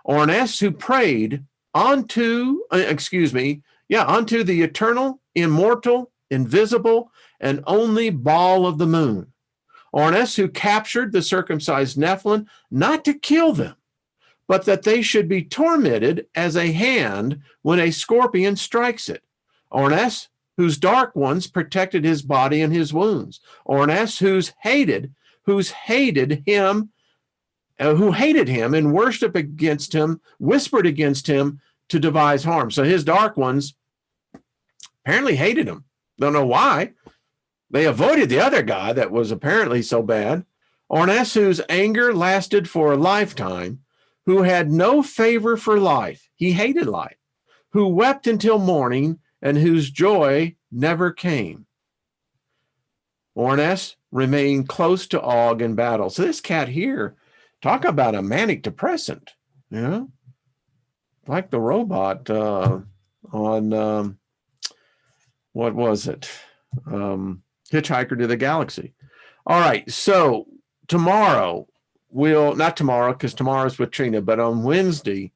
S1: Arnas, who prayed unto the eternal, immortal, invisible, and only Baal of the moon. Arnas, who captured the circumcised Nephilim, not to kill them, but that they should be tormented as a hand when a scorpion strikes it. Arnas, whose dark ones protected his body and his wounds. Arnas, who hated him and worshiped against him, whispered against him to devise harm. So his dark ones apparently hated him. Don't know why. They avoided the other guy that was apparently so bad. Arnas, whose anger lasted for a lifetime, who had no favor for life. He hated life. Who wept until morning and whose joy never came. Arnas remained close to Og in battle. So this cat here, talk about a manic depressant, you know, like the robot on, what was it? Hitchhiker to the Galaxy. All right, so tomorrow, not tomorrow because tomorrow's with Trina, but on Wednesday,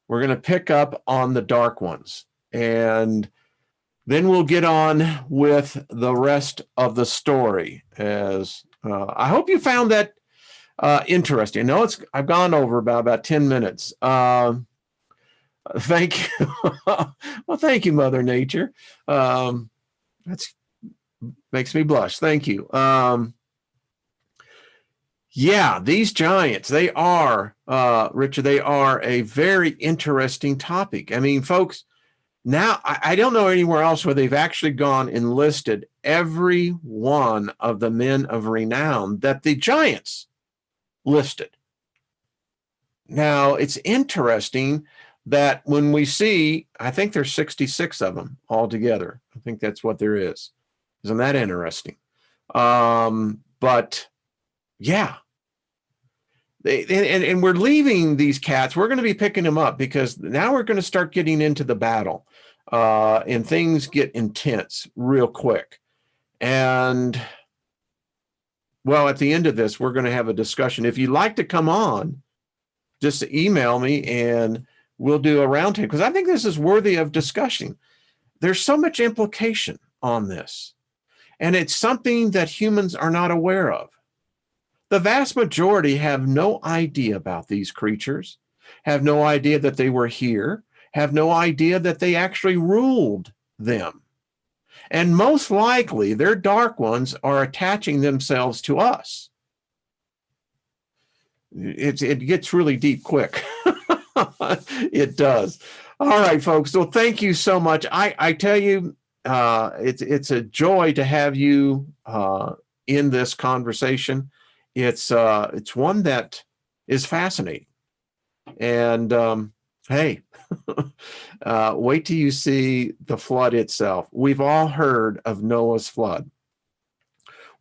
S1: we're going to pick up on the dark ones. And then we'll get on with the rest of the story. As I hope you found that interesting. I know I've gone over about 10 minutes. Thank you. Well, thank you, Mother Nature. That's makes me blush. Thank you. Yeah, these giants, they are, Richard, they are a very interesting topic. I mean, folks, now I don't know anywhere else where they've actually gone and listed every one of the men of renown that the giants listed. Now, it's interesting that when we see, I think there's 66 of them altogether. I think that's what there is. Isn't that interesting? But yeah, And we're leaving these cats. We're going to be picking them up because now we're going to start getting into the battle, and things get intense real quick. And well, at the end of this, we're going to have a discussion. If you'd like to come on, just email me and we'll do a roundtable, because I think this is worthy of discussion. There's so much implication on this, and it's something that humans are not aware of. The vast majority have no idea about these creatures, have no idea that they were here, have no idea that they actually ruled them. And most likely, their dark ones are attaching themselves to us. It gets really deep quick. It does. All right, folks. Well, thank you so much. I tell you, it's a joy to have you in this conversation. It's one that is fascinating. And hey, wait till you see the flood itself. We've all heard of Noah's flood.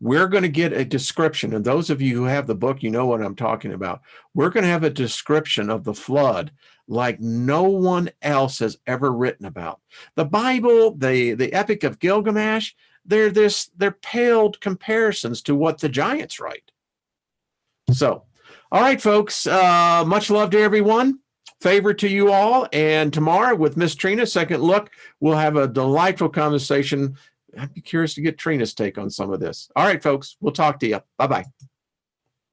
S1: We're going to get a description, and those of you who have the book, you know what I'm talking about. We're going to have a description of the flood like no one else has ever written about. The Bible, the Epic of Gilgamesh, they're paled comparisons to what the giants write. So, all right, folks, much love to everyone. Favor to you all. And tomorrow with Miss Trina, Second Look, we'll have a delightful conversation. I'd be curious to get Trina's take on some of this. All right, folks, we'll talk to you. Bye-bye.